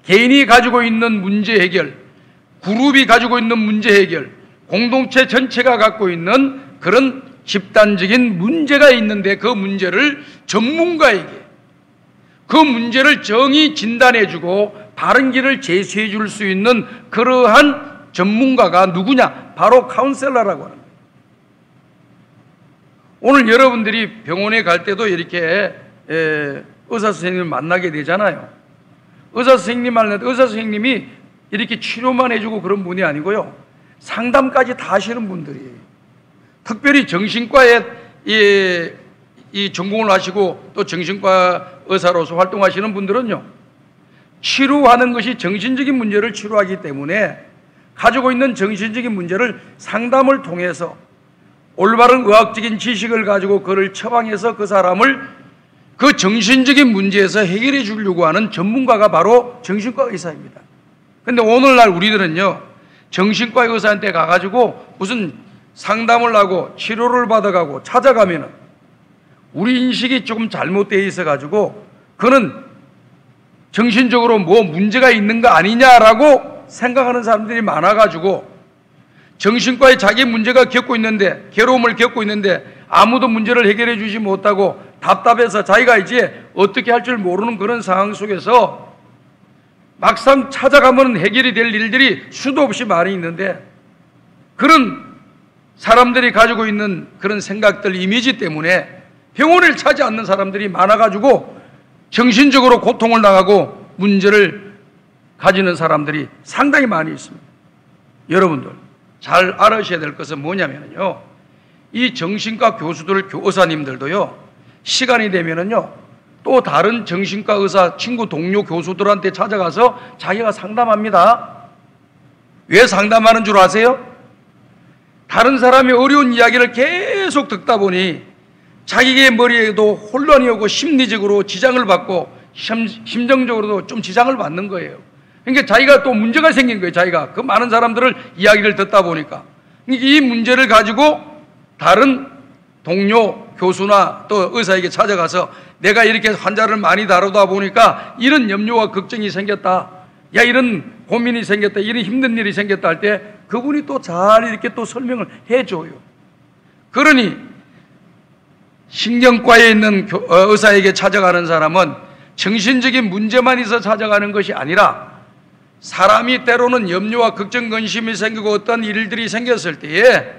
S5: 개인이 가지고 있는 문제 해결, 그룹이 가지고 있는 문제 해결, 공동체 전체가 갖고 있는 그런 집단적인 문제가 있는데, 그 문제를 전문가에게 그 문제를 정의 진단해주고 바른 길을 제시해 줄 수 있는 그러한 전문가가 누구냐? 바로 카운셀러라고 하는 거예요. 오늘 여러분들이 병원에 갈 때도 이렇게 의사 선생님을 만나게 되잖아요. 의사 선생님 만나는데 의사 선생님이 이렇게 치료만 해주고 그런 분이 아니고요, 상담까지 다 하시는 분들이에요. 특별히 정신과에 이 전공을 하시고 또 정신과 의사로서 활동하시는 분들은요, 치료하는 것이 정신적인 문제를 치료하기 때문에 가지고 있는 정신적인 문제를 상담을 통해서 올바른 의학적인 지식을 가지고 그를 처방해서 그 사람을 그 정신적인 문제에서 해결해 주려고 하는 전문가가 바로 정신과 의사입니다. 근데 오늘날 우리들은요, 정신과 의사한테 가가지고 무슨 상담을 하고 치료를 받아가고 찾아가면은 우리 인식이 조금 잘못되어 있어가지고 그는 정신적으로 뭐 문제가 있는 거 아니냐라고 생각하는 사람들이 많아가지고 정신과에 자기 문제가 겪고 있는데, 괴로움을 겪고 있는데 아무도 문제를 해결해 주지 못하고 답답해서 자기가 이제 어떻게 할 줄 모르는 그런 상황 속에서 막상 찾아가면 해결이 될 일들이 수도 없이 많이 있는데, 그런 사람들이 가지고 있는 그런 생각들, 이미지 때문에 병원을 찾지 않는 사람들이 많아가지고 정신적으로 고통을 당하고 문제를 가지는 사람들이 상당히 많이 있습니다. 여러분들 잘 알으셔야 될 것은 뭐냐면요, 이 정신과 교수들, 의사님들도요, 시간이 되면은요, 또 다른 정신과 의사, 친구, 동료 교수들한테 찾아가서 자기가 상담합니다. 왜 상담하는 줄 아세요? 다른 사람의 어려운 이야기를 계속 듣다 보니 자기의 머리에도 혼란이 오고 심리적으로 지장을 받고 심정적으로도 좀 지장을 받는 거예요. 그러니까 자기가 또 문제가 생긴 거예요. 자기가 그 많은 사람들을 이야기를 듣다 보니까 이 문제를 가지고 다른 동료 교수나 또 의사에게 찾아가서 내가 이렇게 환자를 많이 다루다 보니까 이런 염려와 걱정이 생겼다, 야 이런 고민이 생겼다, 이런 힘든 일이 생겼다 할 때 그분이 또 잘 이렇게 또 설명을 해줘요. 그러니 신경과에 있는 의사에게 찾아가는 사람은 정신적인 문제만 있어 찾아가는 것이 아니라 사람이 때로는 염려와 걱정, 근심이 생기고 어떤 일들이 생겼을 때에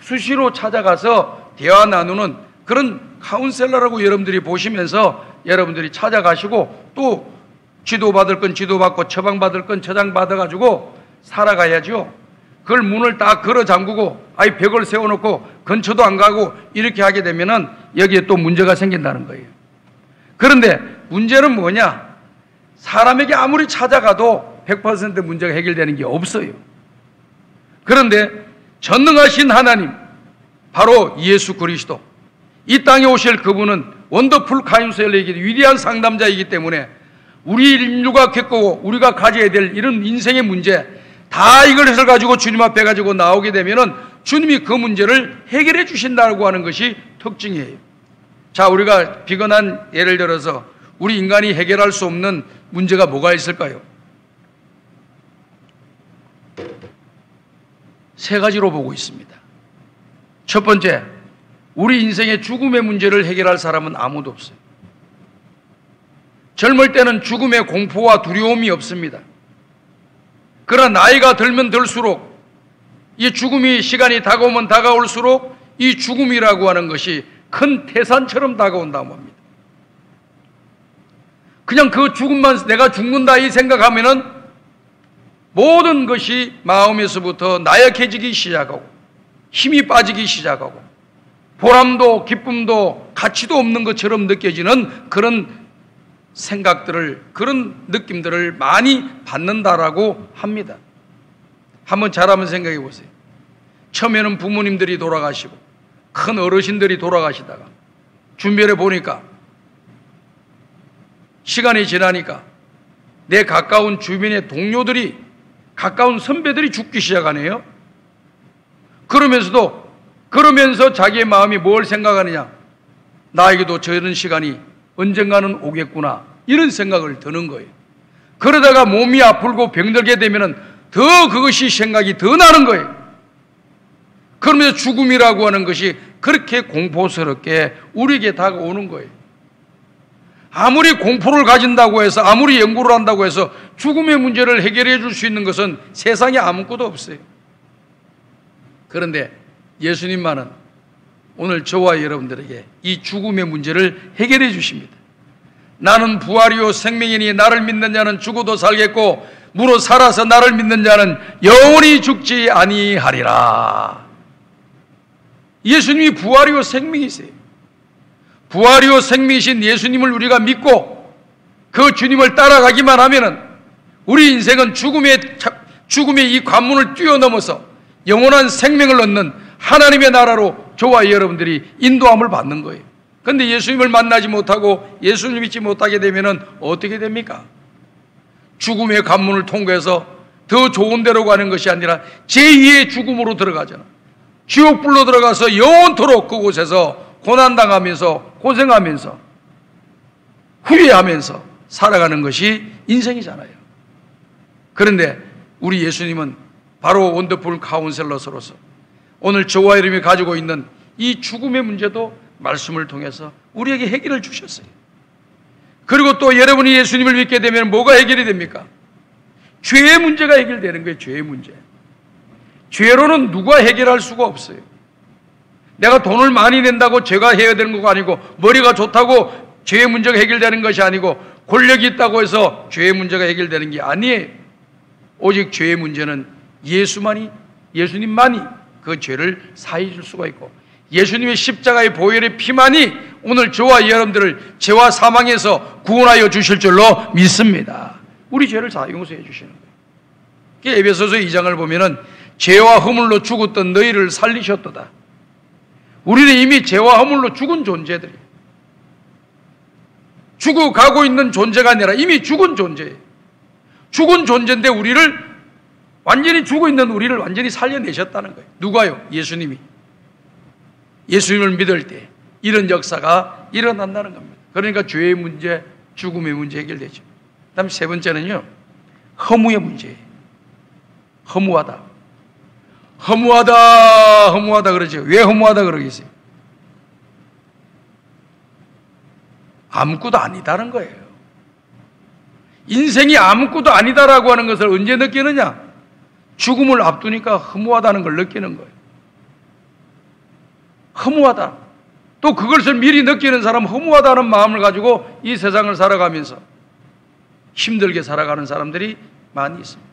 S5: 수시로 찾아가서 대화 나누는 그런 카운셀러라고 여러분들이 보시면서 여러분들이 찾아가시고 또 지도받을 건 지도받고 처방받을 건 처방받아가지고 살아가야죠. 그걸 문을 딱 걸어 잠그고 아이 벽을 세워놓고 근처도 안 가고 이렇게 하게 되면은 여기에 또 문제가 생긴다는 거예요. 그런데 문제는 뭐냐? 사람에게 아무리 찾아가도 100% 문제가 해결되는 게 없어요. 그런데 전능하신 하나님, 바로 예수 그리스도, 이 땅에 오실 그분은 원더풀 카운셀러이기, 위대한 상담자이기 때문에 우리 인류가 겪고 우리가 가져야 될 이런 인생의 문제 다 이것을 가지고 주님 앞에 가지고 나오게 되면은 주님이 그 문제를 해결해 주신다고 하는 것이 특징이에요. 자, 우리가 비근한 예를 들어서 우리 인간이 해결할 수 없는 문제가 뭐가 있을까요? 세 가지로 보고 있습니다. 첫 번째, 우리 인생의 죽음의 문제를 해결할 사람은 아무도 없어요. 젊을 때는 죽음의 공포와 두려움이 없습니다. 그러나 나이가 들면 들수록 이 죽음이 시간이 다가오면 다가올수록 이 죽음이라고 하는 것이 큰 태산처럼 다가온다고 합니다. 그냥 그 죽음만, 내가 죽는다 이 생각하면은 모든 것이 마음에서부터 나약해지기 시작하고 힘이 빠지기 시작하고 보람도 기쁨도 가치도 없는 것처럼 느껴지는 그런 생각들을, 그런 느낌들을 많이 받는다라고 합니다. 한번 잘 한번 생각해 보세요. 처음에는 부모님들이 돌아가시고 큰 어르신들이 돌아가시다가 주변에 보니까 시간이 지나니까 내 가까운 주변의 동료들이, 가까운 선배들이 죽기 시작하네요. 그러면서 자기의 마음이 뭘 생각하느냐, 나에게도 저런 시간이 언젠가는 오겠구나, 이런 생각을 드는 거예요. 그러다가 몸이 아프고 병들게 되면 더 그것이 생각이 더 나는 거예요. 그러면서 죽음이라고 하는 것이 그렇게 공포스럽게 우리에게 다가오는 거예요. 아무리 공포를 가진다고 해서, 아무리 연구를 한다고 해서 죽음의 문제를 해결해 줄 수 있는 것은 세상에 아무것도 없어요. 그런데 예수님만은 오늘 저와 여러분들에게 이 죽음의 문제를 해결해 주십니다. 나는 부활이요 생명이니 나를 믿는 자는 죽어도 살겠고 무릇 살아서 나를 믿는 자는 영원히 죽지 아니하리라. 예수님이 부활이요 생명이세요. 부활이요 생명이신 예수님을 우리가 믿고 그 주님을 따라가기만 하면은 우리 인생은 죽음의 이 관문을 뛰어넘어서 영원한 생명을 얻는 하나님의 나라로 저와 여러분들이 인도함을 받는 거예요. 그런데 예수님을 만나지 못하고 예수님을 믿지 못하게 되면은 어떻게 됩니까? 죽음의 관문을 통과해서 더 좋은 데로 가는 것이 아니라 제2의 죽음으로 들어가잖아. 지옥불로 들어가서 영원토록 그곳에서 고난당하면서 고생하면서 후회하면서 살아가는 것이 인생이잖아요. 그런데 우리 예수님은 바로 원더풀 카운셀러로서 오늘 저와 여러분이 가지고 있는 이 죽음의 문제도 말씀을 통해서 우리에게 해결을 주셨어요. 그리고 또 여러분이 예수님을 믿게 되면 뭐가 해결이 됩니까? 죄의 문제가 해결되는 거예요. 죄의 문제. 죄로는 누가 해결할 수가 없어요. 내가 돈을 많이 낸다고 죄가 해결되는 것도 아니고, 머리가 좋다고 죄의 문제가 해결되는 것이 아니고, 권력이 있다고 해서 죄의 문제가 해결되는 게 아니에요. 오직 죄의 문제는 예수님만이 그 죄를 사해 줄 수가 있고, 예수님의 십자가의 보혈의 피만이 오늘 저와 여러분들을 죄와 사망에서 구원하여 주실 줄로 믿습니다. 우리 죄를 다 용서해 주시는 거예요. 에베소서 2장을 보면은 죄와 허물로 죽었던 너희를 살리셨도다. 우리는 이미 죄와 허물로 죽은 존재들이에요. 죽어가고 있는 존재가 아니라 이미 죽은 존재예요. 죽은 존재인데 완전히 죽어있는 우리를 완전히 살려내셨다는 거예요. 누가요? 예수님이. 예수님을 믿을 때 이런 역사가 일어난다는 겁니다. 그러니까 죄의 문제, 죽음의 문제 해결되죠. 그 다음 세 번째는요, 허무의 문제예요. 허무하다. 허무하다 그러죠. 왜 허무하다 그러겠어요? 아무것도 아니다는 거예요. 인생이 아무것도 아니다라고 하는 것을 언제 느끼느냐? 죽음을 앞두니까 허무하다는 걸 느끼는 거예요. 허무하다. 또 그것을 미리 느끼는 사람은 허무하다는 마음을 가지고 이 세상을 살아가면서 힘들게 살아가는 사람들이 많이 있습니다.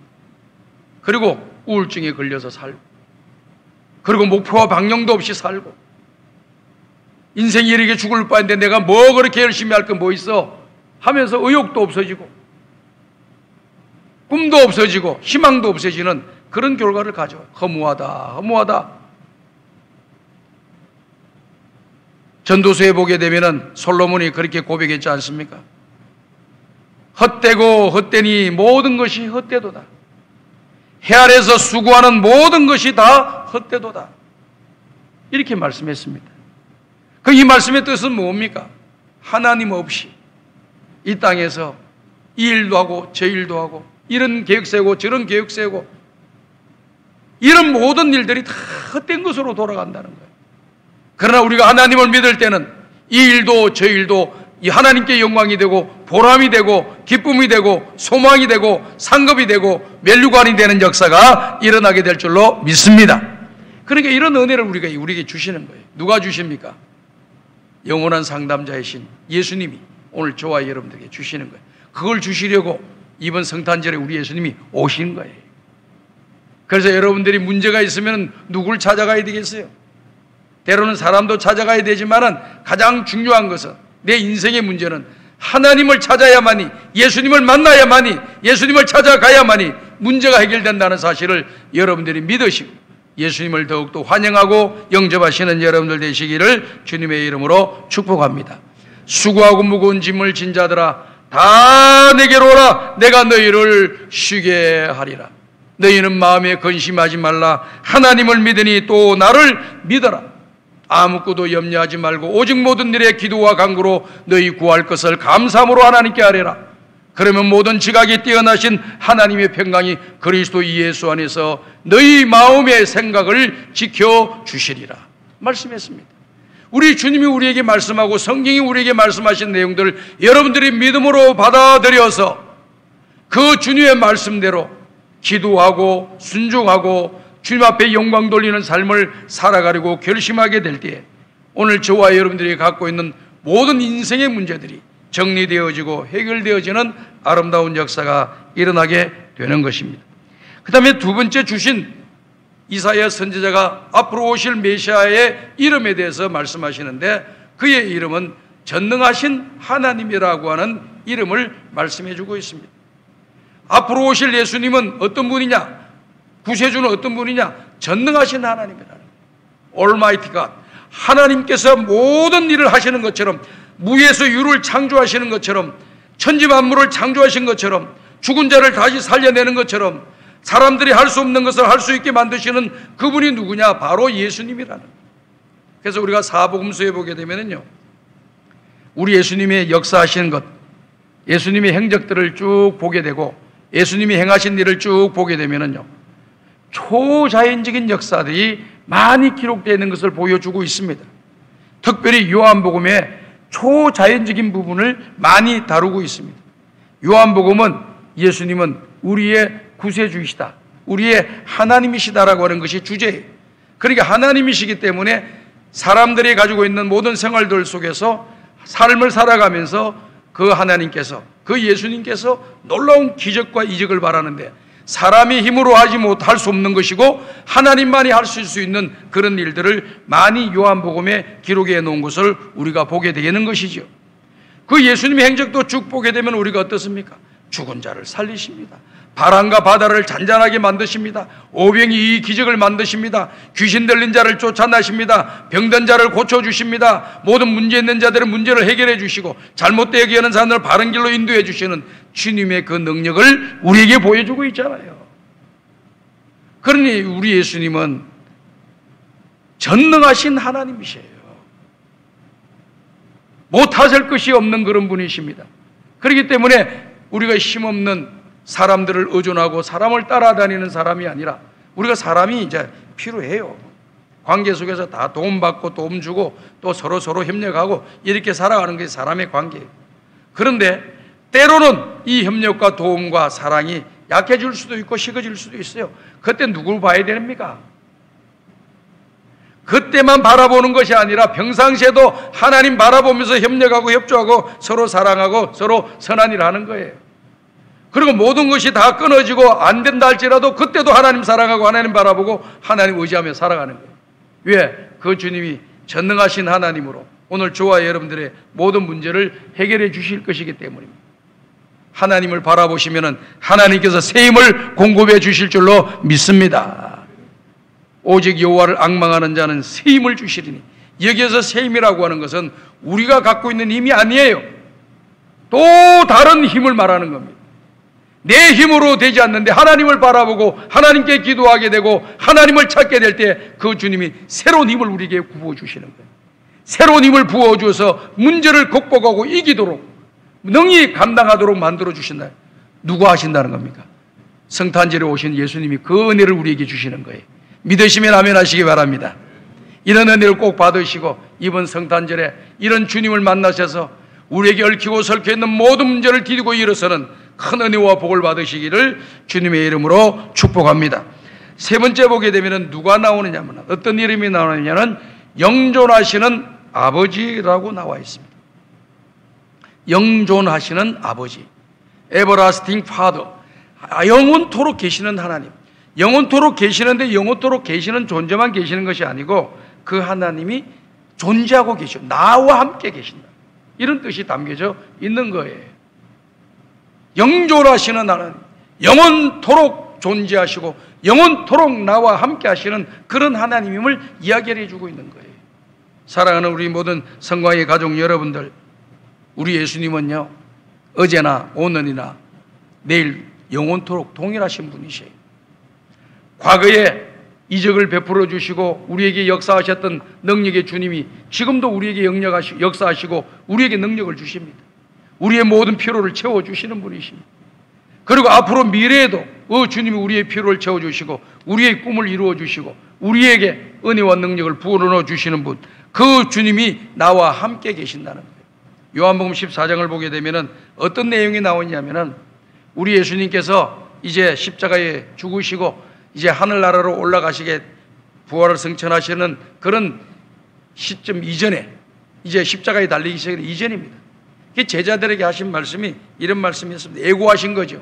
S5: 그리고 우울증에 걸려서 살고, 그리고 목표와 방향도 없이 살고, 인생이 이렇게 죽을 바인데 내가 뭐 그렇게 열심히 할 건 뭐 있어 하면서 의욕도 없어지고 꿈도 없어지고 희망도 없어지는 그런 결과를 가져와요. 허무하다. 전도서에 보게 되면은 솔로몬이 그렇게 고백했지 않습니까? 헛되고 헛되니 모든 것이 헛되도다. 해 아래서 수고하는 모든 것이 다 헛되도다. 이렇게 말씀했습니다. 이 말씀의 뜻은 뭡니까? 하나님 없이 이 땅에서 이 일도 하고 저 일도 하고 이런 계획 세우고 저런 계획 세우고 이런 모든 일들이 다 헛된 것으로 돌아간다는 거예요. 그러나 우리가 하나님을 믿을 때는 이 일도 저 일도 이 하나님께 영광이 되고 보람이 되고 기쁨이 되고 소망이 되고 상급이 되고 면류관이 되는 역사가 일어나게 될 줄로 믿습니다. 그러니까 이런 은혜를 우리에게 주시는 거예요. 누가 주십니까? 영원한 상담자이신 예수님이 오늘 저와 여러분들에게 주시는 거예요. 그걸 주시려고 이번 성탄절에 우리 예수님이 오신 거예요. 그래서 여러분들이 문제가 있으면 누굴 찾아가야 되겠어요? 때로는 사람도 찾아가야 되지만은 가장 중요한 것은, 내 인생의 문제는 하나님을 찾아야만이, 예수님을 만나야만이, 예수님을 찾아가야만이 문제가 해결된다는 사실을 여러분들이 믿으시고 예수님을 더욱더 환영하고 영접하시는 여러분들 되시기를 주님의 이름으로 축복합니다. 수고하고 무거운 짐을 진 자들아 다 내게로 오라. 내가 너희를 쉬게 하리라. 너희는 마음에 근심하지 말라. 하나님을 믿으니 또 나를 믿어라. 아무것도 염려하지 말고 오직 모든 일에 기도와 간구로 너희 구할 것을 감사함으로 하나님께 아뢰라. 그러면 모든 지각이 뛰어나신 하나님의 평강이 그리스도 예수 안에서 너희 마음의 생각을 지켜주시리라 말씀했습니다. 우리 주님이 우리에게 말씀하고 성경이 우리에게 말씀하신 내용들을 여러분들이 믿음으로 받아들여서 그 주님의 말씀대로 기도하고 순종하고 주님 앞에 영광 돌리는 삶을 살아가려고 결심하게 될 때에 오늘 저와 여러분들이 갖고 있는 모든 인생의 문제들이 정리되어지고 해결되어지는 아름다운 역사가 일어나게 되는 것입니다. 그 다음에 두 번째 주신 이사야 선지자가 앞으로 오실 메시아의 이름에 대해서 말씀하시는데 그의 이름은 전능하신 하나님이라고 하는 이름을 말씀해 주고 있습니다. 앞으로 오실 예수님은 어떤 분이냐? 구세주는 어떤 분이냐? 전능하신 하나님이라는 Almighty God. 하나님께서 모든 일을 하시는 것처럼, 무에서 유를 창조하시는 것처럼, 천지만물을 창조하신 것처럼, 죽은 자를 다시 살려내는 것처럼 사람들이 할 수 없는 것을 할 수 있게 만드시는 그분이 누구냐? 바로 예수님이라는. 그래서 우리가 사복음서에 보게 되면요, 우리 예수님의 역사하시는 것, 예수님의 행적들을 쭉 보게 되고 예수님이 행하신 일을 쭉 보게 되면요, 초자연적인 역사들이 많이 기록되어 있는 것을 보여주고 있습니다. 특별히 요한복음에 초자연적인 부분을 많이 다루고 있습니다. 요한복음은 예수님은 우리의 구세주이시다, 우리의 하나님이시다라고 하는 것이 주제예요. 그러니까 하나님이시기 때문에 사람들이 가지고 있는 모든 생활들 속에서 삶을 살아가면서 그 하나님께서, 그 예수님께서 놀라운 기적과 이적을 바라는데 사람이 힘으로 하지 못할 수 없는 것이고 하나님만이 하실 수 있는 그런 일들을 많이 요한복음에 기록해 놓은 것을 우리가 보게 되는 것이죠. 그 예수님의 행적도 쭉 보게 되면 우리가 어떻습니까? 죽은 자를 살리십니다. 바람과 바다를 잔잔하게 만드십니다. 오병이 이 기적을 만드십니다. 귀신 들린 자를 쫓아내십니다. 병든 자를 고쳐주십니다. 모든 문제 있는 자들의 문제를 해결해 주시고 잘못되게 하는 사람들을 바른 길로 인도해 주시는 주님의 그 능력을 우리에게 보여주고 있잖아요. 그러니 우리 예수님은 전능하신 하나님이세요. 못하실 것이 없는 그런 분이십니다. 그렇기 때문에 우리가 힘없는 사람들을 의존하고 사람을 따라다니는 사람이 아니라, 우리가 사람이 이제 필요해요. 관계 속에서 다 도움받고 도움 주고 또 서로 협력하고 이렇게 살아가는 게 사람의 관계예요. 그런데 때로는 이 협력과 도움과 사랑이 약해질 수도 있고 식어질 수도 있어요. 그때 누굴 봐야 됩니까? 그때만 바라보는 것이 아니라 평상시에도 하나님 바라보면서 협력하고 협조하고 서로 사랑하고 서로 선한 일을 하는 거예요. 그리고 모든 것이 다 끊어지고 안 된다 할지라도 그때도 하나님 사랑하고 하나님 바라보고 하나님 의지하며 살아가는 거예요. 왜? 그 주님이 전능하신 하나님으로 오늘 저와 여러분들의 모든 문제를 해결해 주실 것이기 때문입니다. 하나님을 바라보시면 하나님께서 새 힘을 공급해 주실 줄로 믿습니다. 오직 여호와를 앙망하는 자는 새 힘을 주시리니, 여기에서 새 힘이라고 하는 것은 우리가 갖고 있는 힘이 아니에요. 또 다른 힘을 말하는 겁니다. 내 힘으로 되지 않는데 하나님을 바라보고 하나님께 기도하게 되고 하나님을 찾게 될 때 그 주님이 새로운 힘을 우리에게 부어주시는 거예요. 새로운 힘을 부어주어서 문제를 극복하고 이기도록 능히 감당하도록 만들어주신다. 누가 하신다는 겁니까? 성탄절에 오신 예수님이 그 은혜를 우리에게 주시는 거예요. 믿으시면 아멘 하시기 바랍니다. 이런 은혜를 꼭 받으시고 이번 성탄절에 이런 주님을 만나셔서 우리에게 얽히고 설켜 있는 모든 문제를 디디고 일어서는 큰 은혜와 복을 받으시기를 주님의 이름으로 축복합니다. 세 번째 보게 되면 누가 나오느냐면, 어떤 이름이 나오느냐는 영존하시는 아버지라고 나와 있습니다. 영존하시는 아버지, 에버라스팅 파더, 영원토록 계시는 하나님. 영원토록 계시는데 영원토록 계시는 존재만 계시는 것이 아니고 그 하나님이 존재하고 계시고 나와 함께 계신다. 이런 뜻이 담겨져 있는 거예요. 영존하시는 하나님, 영원토록 존재하시고 영원토록 나와 함께 하시는 그런 하나님임을 이야기를 해주고 있는 거예요. 사랑하는 우리 모든 성광의 가족 여러분들, 우리 예수님은요, 어제나 오늘이나 내일 영원토록 동일하신 분이세요. 과거에 이적을 베풀어 주시고 우리에게 역사하셨던 능력의 주님이 지금도 우리에게 역사하시고 우리에게 능력을 주십니다. 우리의 모든 필요를 채워주시는 분이십니다. 그리고 앞으로 미래에도 주님이 우리의 필요를 채워주시고 우리의 꿈을 이루어주시고 우리에게 은혜와 능력을 부어넣어 주시는 분, 그 주님이 나와 함께 계신다는 거예요. 요한복음 14장을 보게 되면 어떤 내용이 나오냐면은 우리 예수님께서 이제 십자가에 죽으시고 이제 하늘나라로 올라가시게 부활을 성천하시는 그런 시점 이전에, 이제 십자가에 달리기 시작하는 이전입니다. 제자들에게 하신 말씀이 이런 말씀이었습니다. 애고하신 거죠.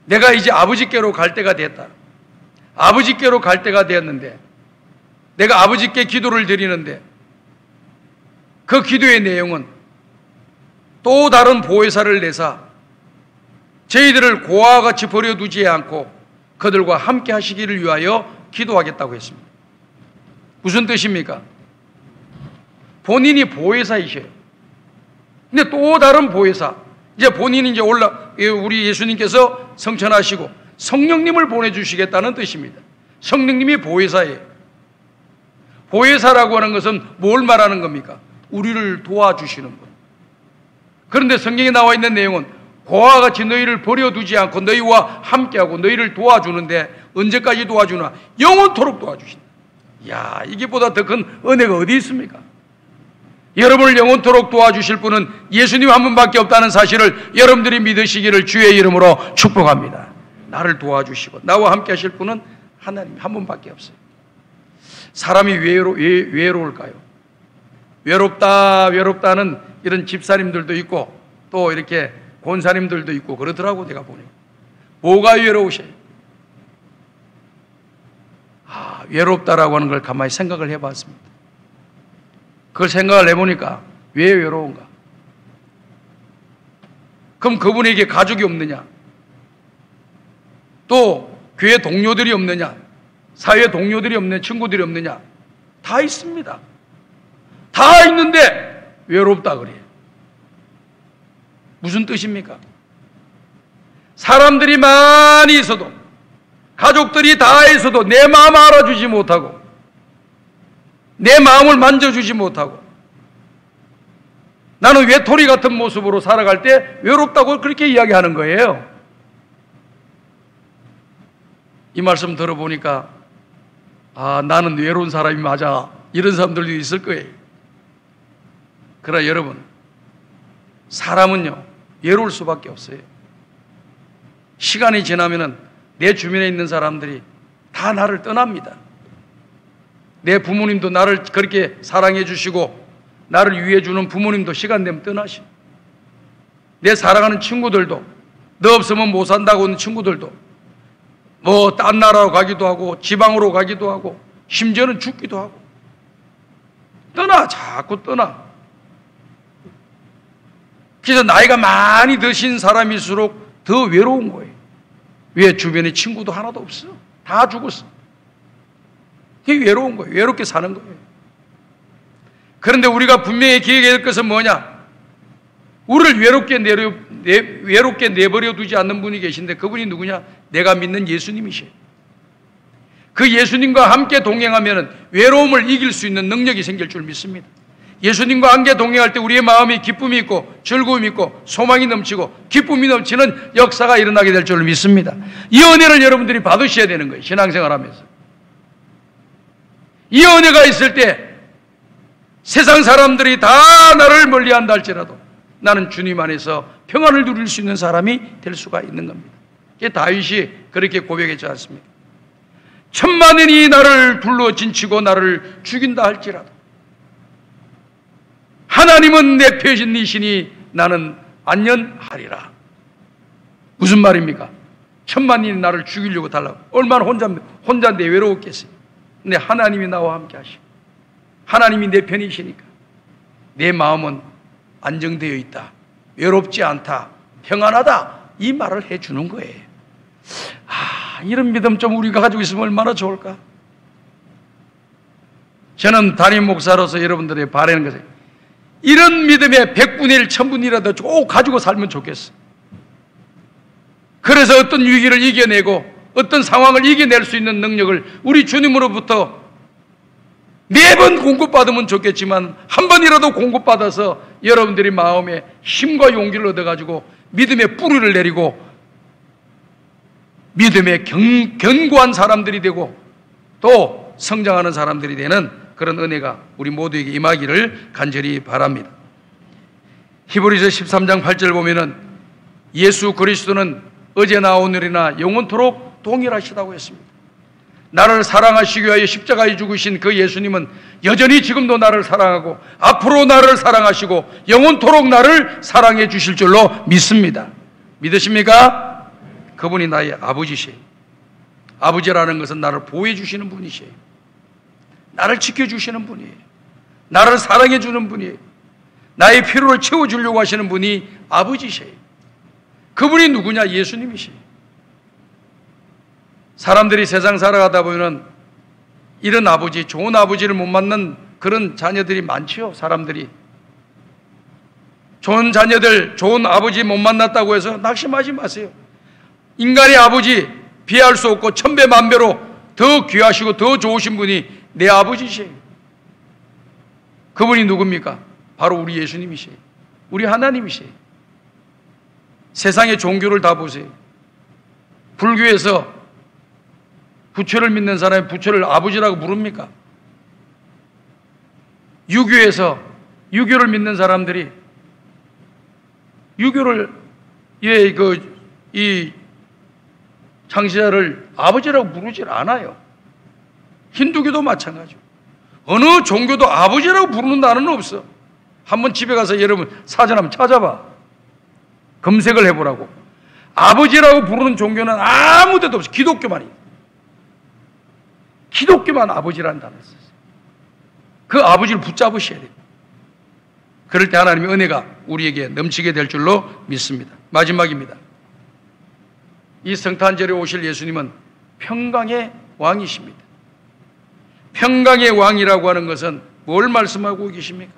S5: 내가 이제 아버지께로 갈 때가 됐다. 아버지께로 갈 때가 되었는데 내가 아버지께 기도를 드리는데 그 기도의 내용은 또 다른 보혜사를 내사 저희들을 고아와 같이 버려두지 않고 그들과 함께 하시기를 위하여 기도하겠다고 했습니다. 무슨 뜻입니까? 본인이 보혜사이셔요. 근데 또 다른 보혜사, 이제 본인이 이제 우리 예수님께서 성천하시고 성령님을 보내주시겠다는 뜻입니다. 성령님이 보혜사예요. 보혜사라고 하는 것은 뭘 말하는 겁니까? 우리를 도와주시는 분. 그런데 성경에 나와 있는 내용은 고아와 같이 너희를 버려두지 않고 너희와 함께하고 너희를 도와주는데 언제까지 도와주나? 영원토록 도와주신다. 이야, 이게보다 더 큰 은혜가 어디 있습니까? 여러분을 영원토록 도와주실 분은 예수님 한 분밖에 없다는 사실을 여러분들이 믿으시기를 주의 이름으로 축복합니다. 나를 도와주시고 나와 함께 하실 분은 하나님 한 분밖에 없어요. 사람이 왜 외로울까요? 외롭다는 이런 집사님들도 있고 또 이렇게 권사님들도 있고 그러더라고. 내가 보니 뭐가 외로우셔요? 외롭다라고 하는 걸 가만히 생각을 해봤습니다. 그걸 생각을 해보니까 왜 외로운가? 그럼 그분에게 가족이 없느냐? 또 교회 동료들이 없느냐? 사회 동료들이 없느냐? 친구들이 없느냐? 다 있습니다. 다 있는데 외롭다 그래요. 무슨 뜻입니까? 사람들이 많이 있어도, 가족들이 다 있어도 내 마음 알아주지 못하고 내 마음을 만져주지 못하고 나는 외톨이 같은 모습으로 살아갈 때 외롭다고 그렇게 이야기하는 거예요. 이 말씀 들어보니까 나는 외로운 사람이 맞아, 이런 사람들도 있을 거예요. 그러나 여러분, 사람은요 외로울 수밖에 없어요. 시간이 지나면은 내 주변에 있는 사람들이 다 나를 떠납니다. 내 부모님도 나를 그렇게 사랑해 주시고 나를 위해 주는 부모님도 시간 되면 떠나시고, 내 사랑하는 친구들도, 너 없으면 못 산다고 하는 친구들도 뭐 딴 나라로 가기도 하고 지방으로 가기도 하고 심지어는 죽기도 하고 자꾸 떠나. 그래서 나이가 많이 드신 사람일수록 더 외로운 거예요. 왜? 주변에 친구도 하나도 없어. 다 죽었어. 그게 외로운 거예요. 외롭게 사는 거예요. 그런데 우리가 분명히 기억해야 될 것은 뭐냐? 우리를 외롭게 내버려 두지 않는 분이 계신데 그분이 누구냐? 내가 믿는 예수님이셔요. 그 예수님과 함께 동행하면 외로움을 이길 수 있는 능력이 생길 줄 믿습니다. 예수님과 함께 동행할 때 우리의 마음이 기쁨이 있고 즐거움이 있고 소망이 넘치고 기쁨이 넘치는 역사가 일어나게 될 줄 믿습니다. 이 은혜를 여러분들이 받으셔야 되는 거예요. 신앙생활 하면서. 이 은혜가 있을 때 세상 사람들이 다 나를 멀리한다 할지라도 나는 주님 안에서 평안을 누릴 수 있는 사람이 될 수가 있는 겁니다. 다윗이 그렇게 고백했지 않습니까? 천만인이 나를 둘러 진치고 나를 죽인다 할지라도 하나님은 내 표신이시니 나는 안전하리라. 무슨 말입니까? 천만인이 나를 죽이려고 달라고. 얼마나 혼자인데 외로웠겠어요. 근데 하나님이 나와 함께 하시고 하나님이 내 편이시니까 내 마음은 안정되어 있다, 외롭지 않다, 평안하다, 이 말을 해주는 거예요. 이런 믿음 좀 우리가 가지고 있으면 얼마나 좋을까? 저는 담임 목사로서 여러분들에게 바라는 것은 이런 믿음의 100분의 1, 1000분이라도 꼭 가지고 살면 좋겠어. 그래서 어떤 위기를 이겨내고 어떤 상황을 이겨낼 수 있는 능력을 우리 주님으로부터 매번 공급받으면 좋겠지만 한 번이라도 공급받아서 여러분들이 마음에 힘과 용기를 얻어가지고 믿음의 뿌리를 내리고 믿음의 견고한 사람들이 되고 또 성장하는 사람들이 되는 그런 은혜가 우리 모두에게 임하기를 간절히 바랍니다. 히브리서 13장 8절 보면은 예수 그리스도는 어제나 오늘이나 영원토록 동일하시다고 했습니다. 나를 사랑하시기 위하여 십자가에 죽으신 그 예수님은 여전히 지금도 나를 사랑하고 앞으로 나를 사랑하시고 영원토록 나를 사랑해 주실 줄로 믿습니다. 믿으십니까? 그분이 나의 아버지시에요. 아버지라는 것은 나를 보호해 주시는 분이시에요. 나를 지켜주시는 분이에요. 나를 사랑해 주는 분이에요. 나의 필요를 채워주려고 하시는 분이 아버지시에요. 그분이 누구냐? 예수님이시에요. 사람들이 세상 살아가다 보면 이런 아버지, 좋은 아버지를 못 만난 그런 자녀들이 많지요. 사람들이 좋은 자녀들, 좋은 아버지 못 만났다고 해서 낙심하지 마세요. 인간의 아버지 비할 수 없고 천배 만배로 더 귀하시고 더 좋으신 분이 내 아버지시에요. 그분이 누굽니까? 바로 우리 예수님이시에요. 우리 하나님이시에요. 세상의 종교를 다 보세요. 불교에서 부처를 믿는 사람이 부처를 아버지라고 부릅니까? 유교에서 유교를 믿는 사람들이 유교를 이 창시자를 아버지라고 부르질 않아요. 힌두교도 마찬가지고 어느 종교도 아버지라고 부르는 나라는 없어. 한번 집에 가서 여러분 사전 한번 찾아봐. 검색을 해보라고. 아버지라고 부르는 종교는 아무 데도 없어. 기독교만이. 기독교만 아버지라는 단어를 썼어요. 그 아버지를 붙잡으셔야 돼요. 그럴 때 하나님의 은혜가 우리에게 넘치게 될 줄로 믿습니다. 마지막입니다. 이 성탄절에 오실 예수님은 평강의 왕이십니다. 평강의 왕이라고 하는 것은 뭘 말씀하고 계십니까?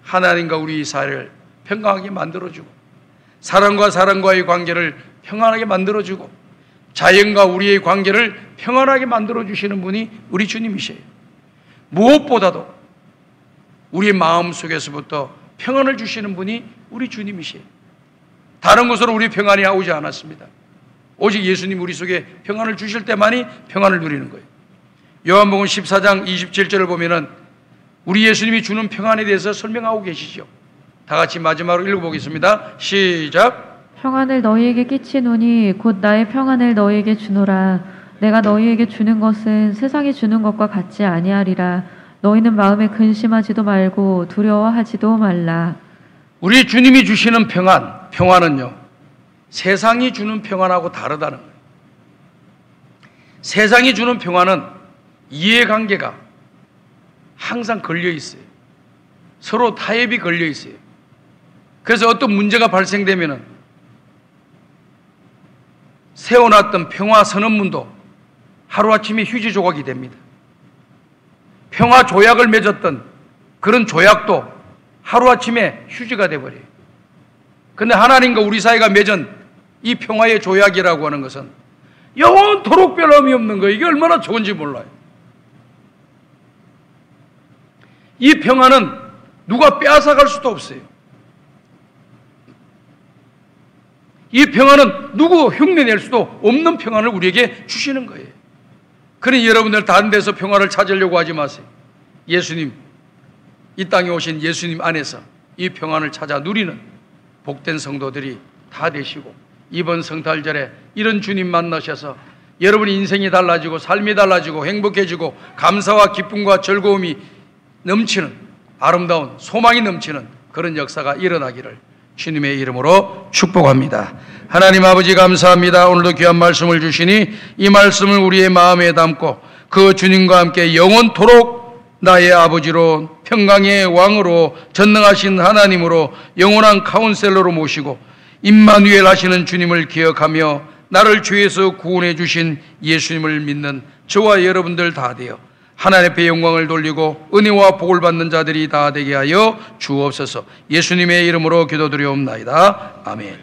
S5: 하나님과 우리 사회를 평강하게 만들어주고 사람과 사람과의 관계를 평안하게 만들어주고 자연과 우리의 관계를 평안하게 만들어주시는 분이 우리 주님이세요. 무엇보다도 우리의 마음속에서부터 평안을 주시는 분이 우리 주님이세요. 다른 곳으로 우리 평안이 오지 않았습니다. 오직 예수님 우리 속에 평안을 주실 때만이 평안을 누리는 거예요. 요한복음 14장 27절을 보면은 우리 예수님이 주는 평안에 대해서 설명하고 계시죠. 다 같이 마지막으로 읽어보겠습니다. 시작.
S2: 평안을 너희에게 끼치노니 곧 나의 평안을 너희에게 주노라. 내가 너희에게 주는 것은 세상이 주는 것과 같지 아니하리라. 너희는 마음에 근심하지도 말고 두려워하지도 말라.
S5: 우리 주님이 주시는 평안은요, 세상이 주는 평안하고 다르다는 거예요. 세상이 주는 평안은 이해관계가 항상 걸려 있어요. 서로 타협이 걸려 있어요. 그래서 어떤 문제가 발생되면은 세워놨던 평화 선언문도 하루아침에 휴지 조각이 됩니다. 평화 조약을 맺었던 그런 조약도 하루아침에 휴지가 돼버려요. 그런데 하나님과 우리 사이가 맺은 이 평화의 조약이라고 하는 것은 영원토록 변함이 없는 거예요. 이게 얼마나 좋은지 몰라요. 이 평화는 누가 빼앗아갈 수도 없어요. 이 평안은 누구 흉내낼 수도 없는 평안을 우리에게 주시는 거예요. 그러니 여러분들 다른 데서 평안을 찾으려고 하지 마세요. 예수님, 이 땅에 오신 예수님 안에서 이 평안을 찾아 누리는 복된 성도들이 다 되시고, 이번 성탄절에 이런 주님 만나셔서 여러분의 인생이 달라지고 삶이 달라지고 행복해지고 감사와 기쁨과 즐거움이 넘치는, 아름다운 소망이 넘치는 그런 역사가 일어나기를 주님의 이름으로 축복합니다. 하나님 아버지 감사합니다. 오늘도 귀한 말씀을 주시니 이 말씀을 우리의 마음에 담고 그 주님과 함께 영원토록 나의 아버지로 평강의 왕으로 전능하신 하나님으로 영원한 카운셀러로 모시고 임마누엘 하시는 주님을 기억하며 나를 죄에서 구원해 주신 예수님을 믿는 저와 여러분들 다 되어 하나님 앞에 영광을 돌리고 은혜와 복을 받는 자들이 다 되게 하여 주옵소서. 예수님의 이름으로 기도드리옵나이다. 아멘.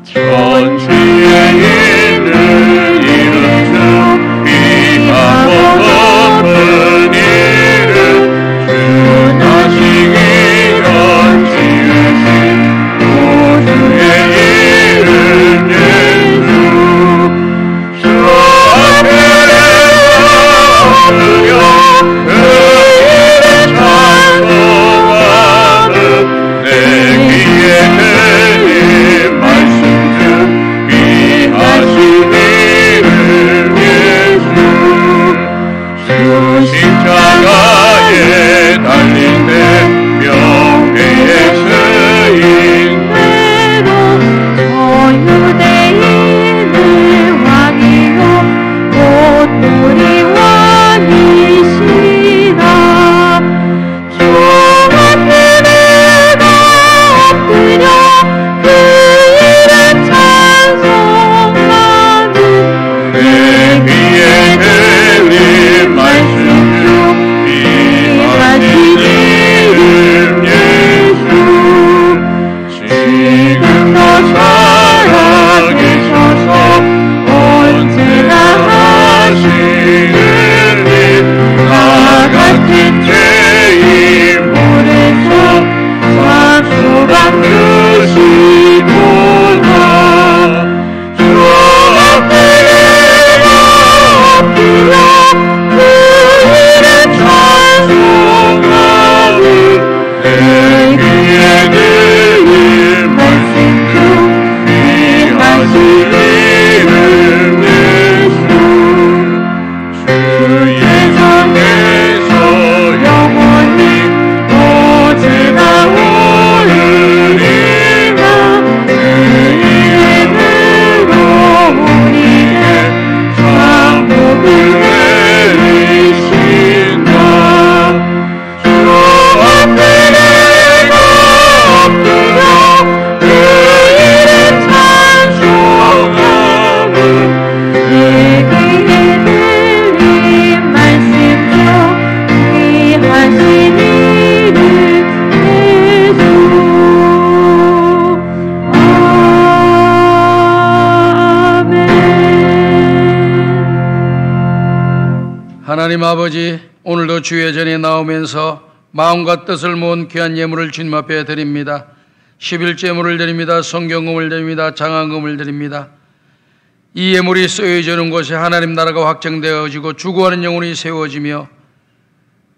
S3: 천지에 있는 이름 중 비하고 높은 이름 주 다시기 전 지으신 우주의 이름 예수 주 앞에 엎드려 그 이름 찬송하는 내 귀에 들린 말씀 십자가에 달린 데 명예의 스인대로 저 유대인의 왕이요 곧 우리 왕이시라. 주 앞에 내가 엎드려 그 이름 찬송하는 내 귀에 들린 말씀 이름 예수 지금도 살아계셔서 언제나 하시는 일 나 같은 죄인 보내서 상소방 주시구나. 주 앞에 내가 엎드려 그 이름 찬송하는 내 귀에 들린 말씀 중 귀하신 이름 예수 주 예정에서 영원히 오제나 오르리라. 그 이름으로 우리의 상복을 내리신다. 주 앞에 내가 엎드려 그 이름 찬송하는 내 귀에 들린 말씀 중 귀하신 이름 예수. 아멘.
S5: 하나님 아버지, 오늘도 주의 전에 나오면서 마음과 뜻을 모은 귀한 예물을 주님 앞에 드립니다. 11제물을 드립니다. 성경금을 드립니다. 장한금을 드립니다. 이 예물이 쓰여지는 곳에 하나님 나라가 확정되어지고 주구하는 영혼이 세워지며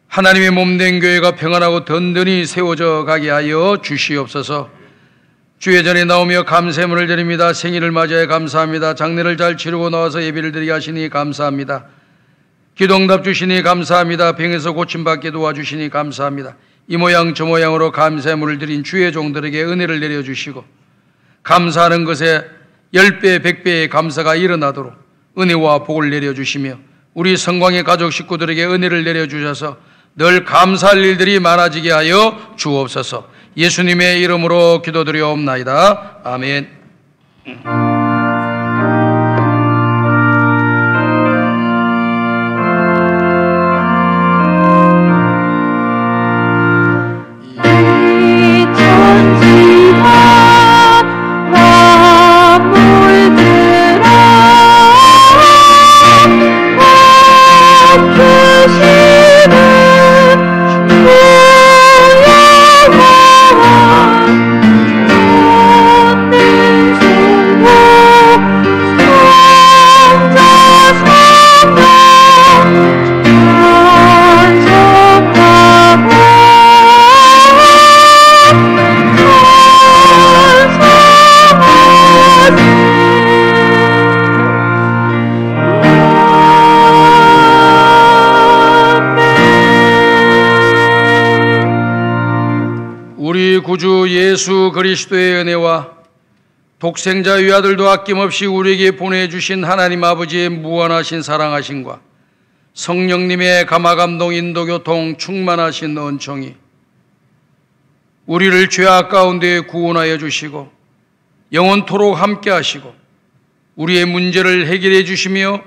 S5: 하나님의 몸된 교회가 평안하고 든든히 세워져 가게 하여 주시옵소서. 주의 전에 나오며 감사물을 드립니다. 생일을 맞이해 감사합니다. 장례를 잘 치르고 나와서 예배를 드리게 하시니 감사합니다. 기도응답 주시니 감사합니다. 병에서 고침받게 도와주시니 감사합니다. 이 모양 저 모양으로 감사물을 드린 주의 종들에게 은혜를 내려주시고 감사하는 것에 10배 100배의 감사가 일어나도록 은혜와 복을 내려주시며 우리 성광의 가족 식구들에게 은혜를 내려주셔서 늘 감사할 일들이 많아지게 하여 주옵소서. 예수님의 이름으로 기도드리옵나이다. 아멘.
S3: 주여
S5: 주 예수 그리스도의 은혜와 독생자 위아들도 아낌없이 우리에게 보내주신 하나님 아버지의 무한하신 사랑하심과 성령님의 감화감동 인도교통 충만하신 은총이 우리를 죄악 가운데 구원하여 주시고 영원토록 함께 하시고 우리의 문제를 해결해 주시며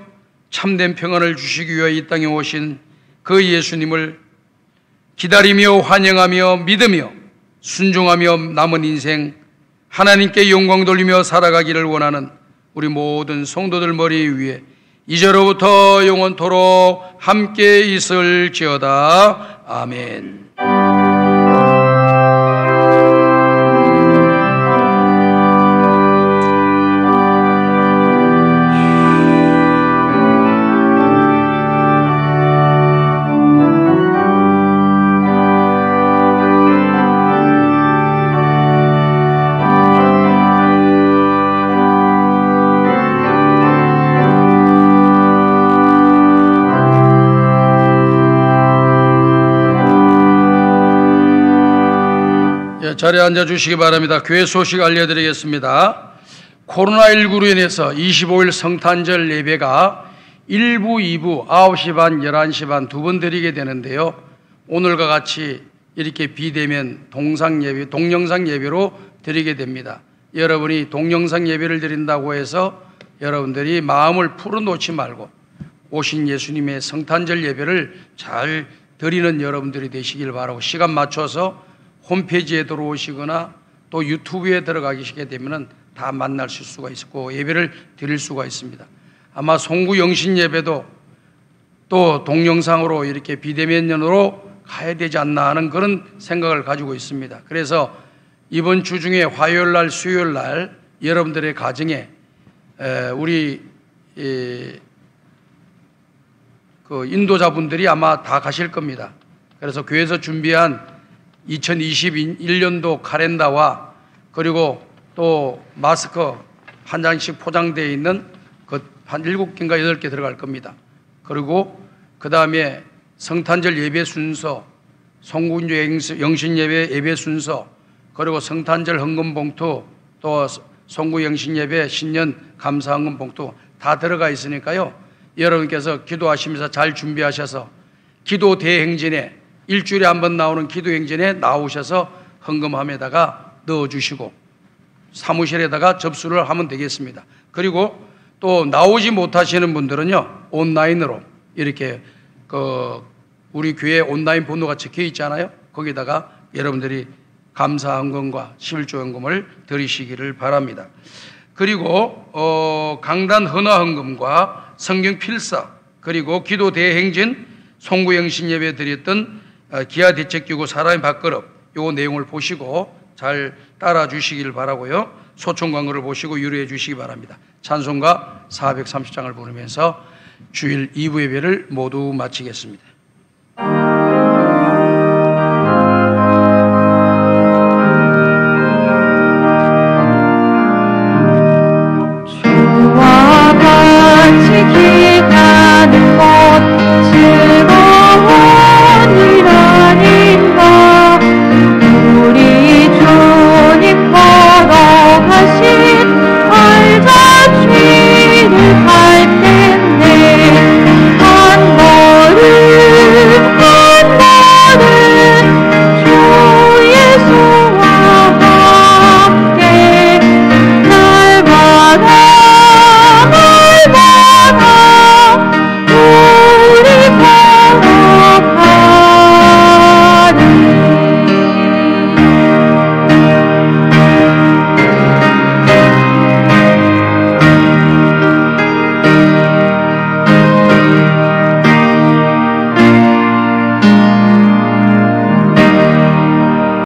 S5: 참된 평안을 주시기 위하여 이 땅에 오신 그 예수님을 기다리며 환영하며 믿으며 순종하며 남은 인생 하나님께 영광 돌리며 살아가기를 원하는 우리 모든 성도들 머리 위에 이제로부터 영원토록 함께 있을지어다. 아멘. 자리에 앉아주시기 바랍니다. 교회 소식 알려드리겠습니다. 코로나19로 인해서 25일 성탄절 예배가 1부, 2부 9시 반, 11시 반 두 번 드리게 되는데요. 오늘과 같이 이렇게 비대면 동영상 예배로 드리게 됩니다. 여러분이 동영상 예배를 드린다고 해서 여러분들이 마음을 풀어놓지 말고 오신 예수님의 성탄절 예배를 잘 드리는 여러분들이 되시길 바라고 시간 맞춰서 홈페이지에 들어오시거나 또 유튜브에 들어가시게 되면 다 만나실 수가 있고 예배를 드릴 수가 있습니다. 아마 송구 영신 예배도 또 동영상으로 이렇게 비대면으로 가야 되지 않나 하는 그런 생각을 가지고 있습니다. 그래서 이번 주 중에 화요일 날, 수요일 날 여러분들의 가정에 우리 그 인도자분들이 아마 다 가실 겁니다. 그래서 교회에서 준비한 2021년도 카렌다와 그리고 또 마스크 한 장씩 포장되어 있는 한 7개인가 8개 들어갈 겁니다. 그리고 그 다음에 성탄절 예배 순서, 송구인조 영신 예배 순서, 그리고 성탄절 헌금 봉투, 또 송구 영신 예배 신년 감사 헌금 봉투 다 들어가 있으니까요. 여러분께서 기도하시면서 잘 준비하셔서 기도 대행진에 일주일에 한 번 나오는 기도행진에 나오셔서 헌금함에다가 넣어주시고 사무실에다가 접수를 하면 되겠습니다. 그리고 또 나오지 못하시는 분들은요 온라인으로 이렇게 우리 교회 온라인 번호가 적혀 있잖아요. 거기다가 여러분들이 감사 헌금과 11조 헌금을 드리시기를 바랍니다. 그리고 강단 헌화 헌금과 성경 필사 그리고 기도 대행진 송구 영신 예배 드렸던 기아 대책기구 사람의 밥그릇 요 내용을 보시고 잘 따라 주시길 바라고요. 소총 광고를 보시고 유료해 주시기 바랍니다. 찬송가 430장을 부르면서 주일 2부 예배를 모두 마치겠습니다.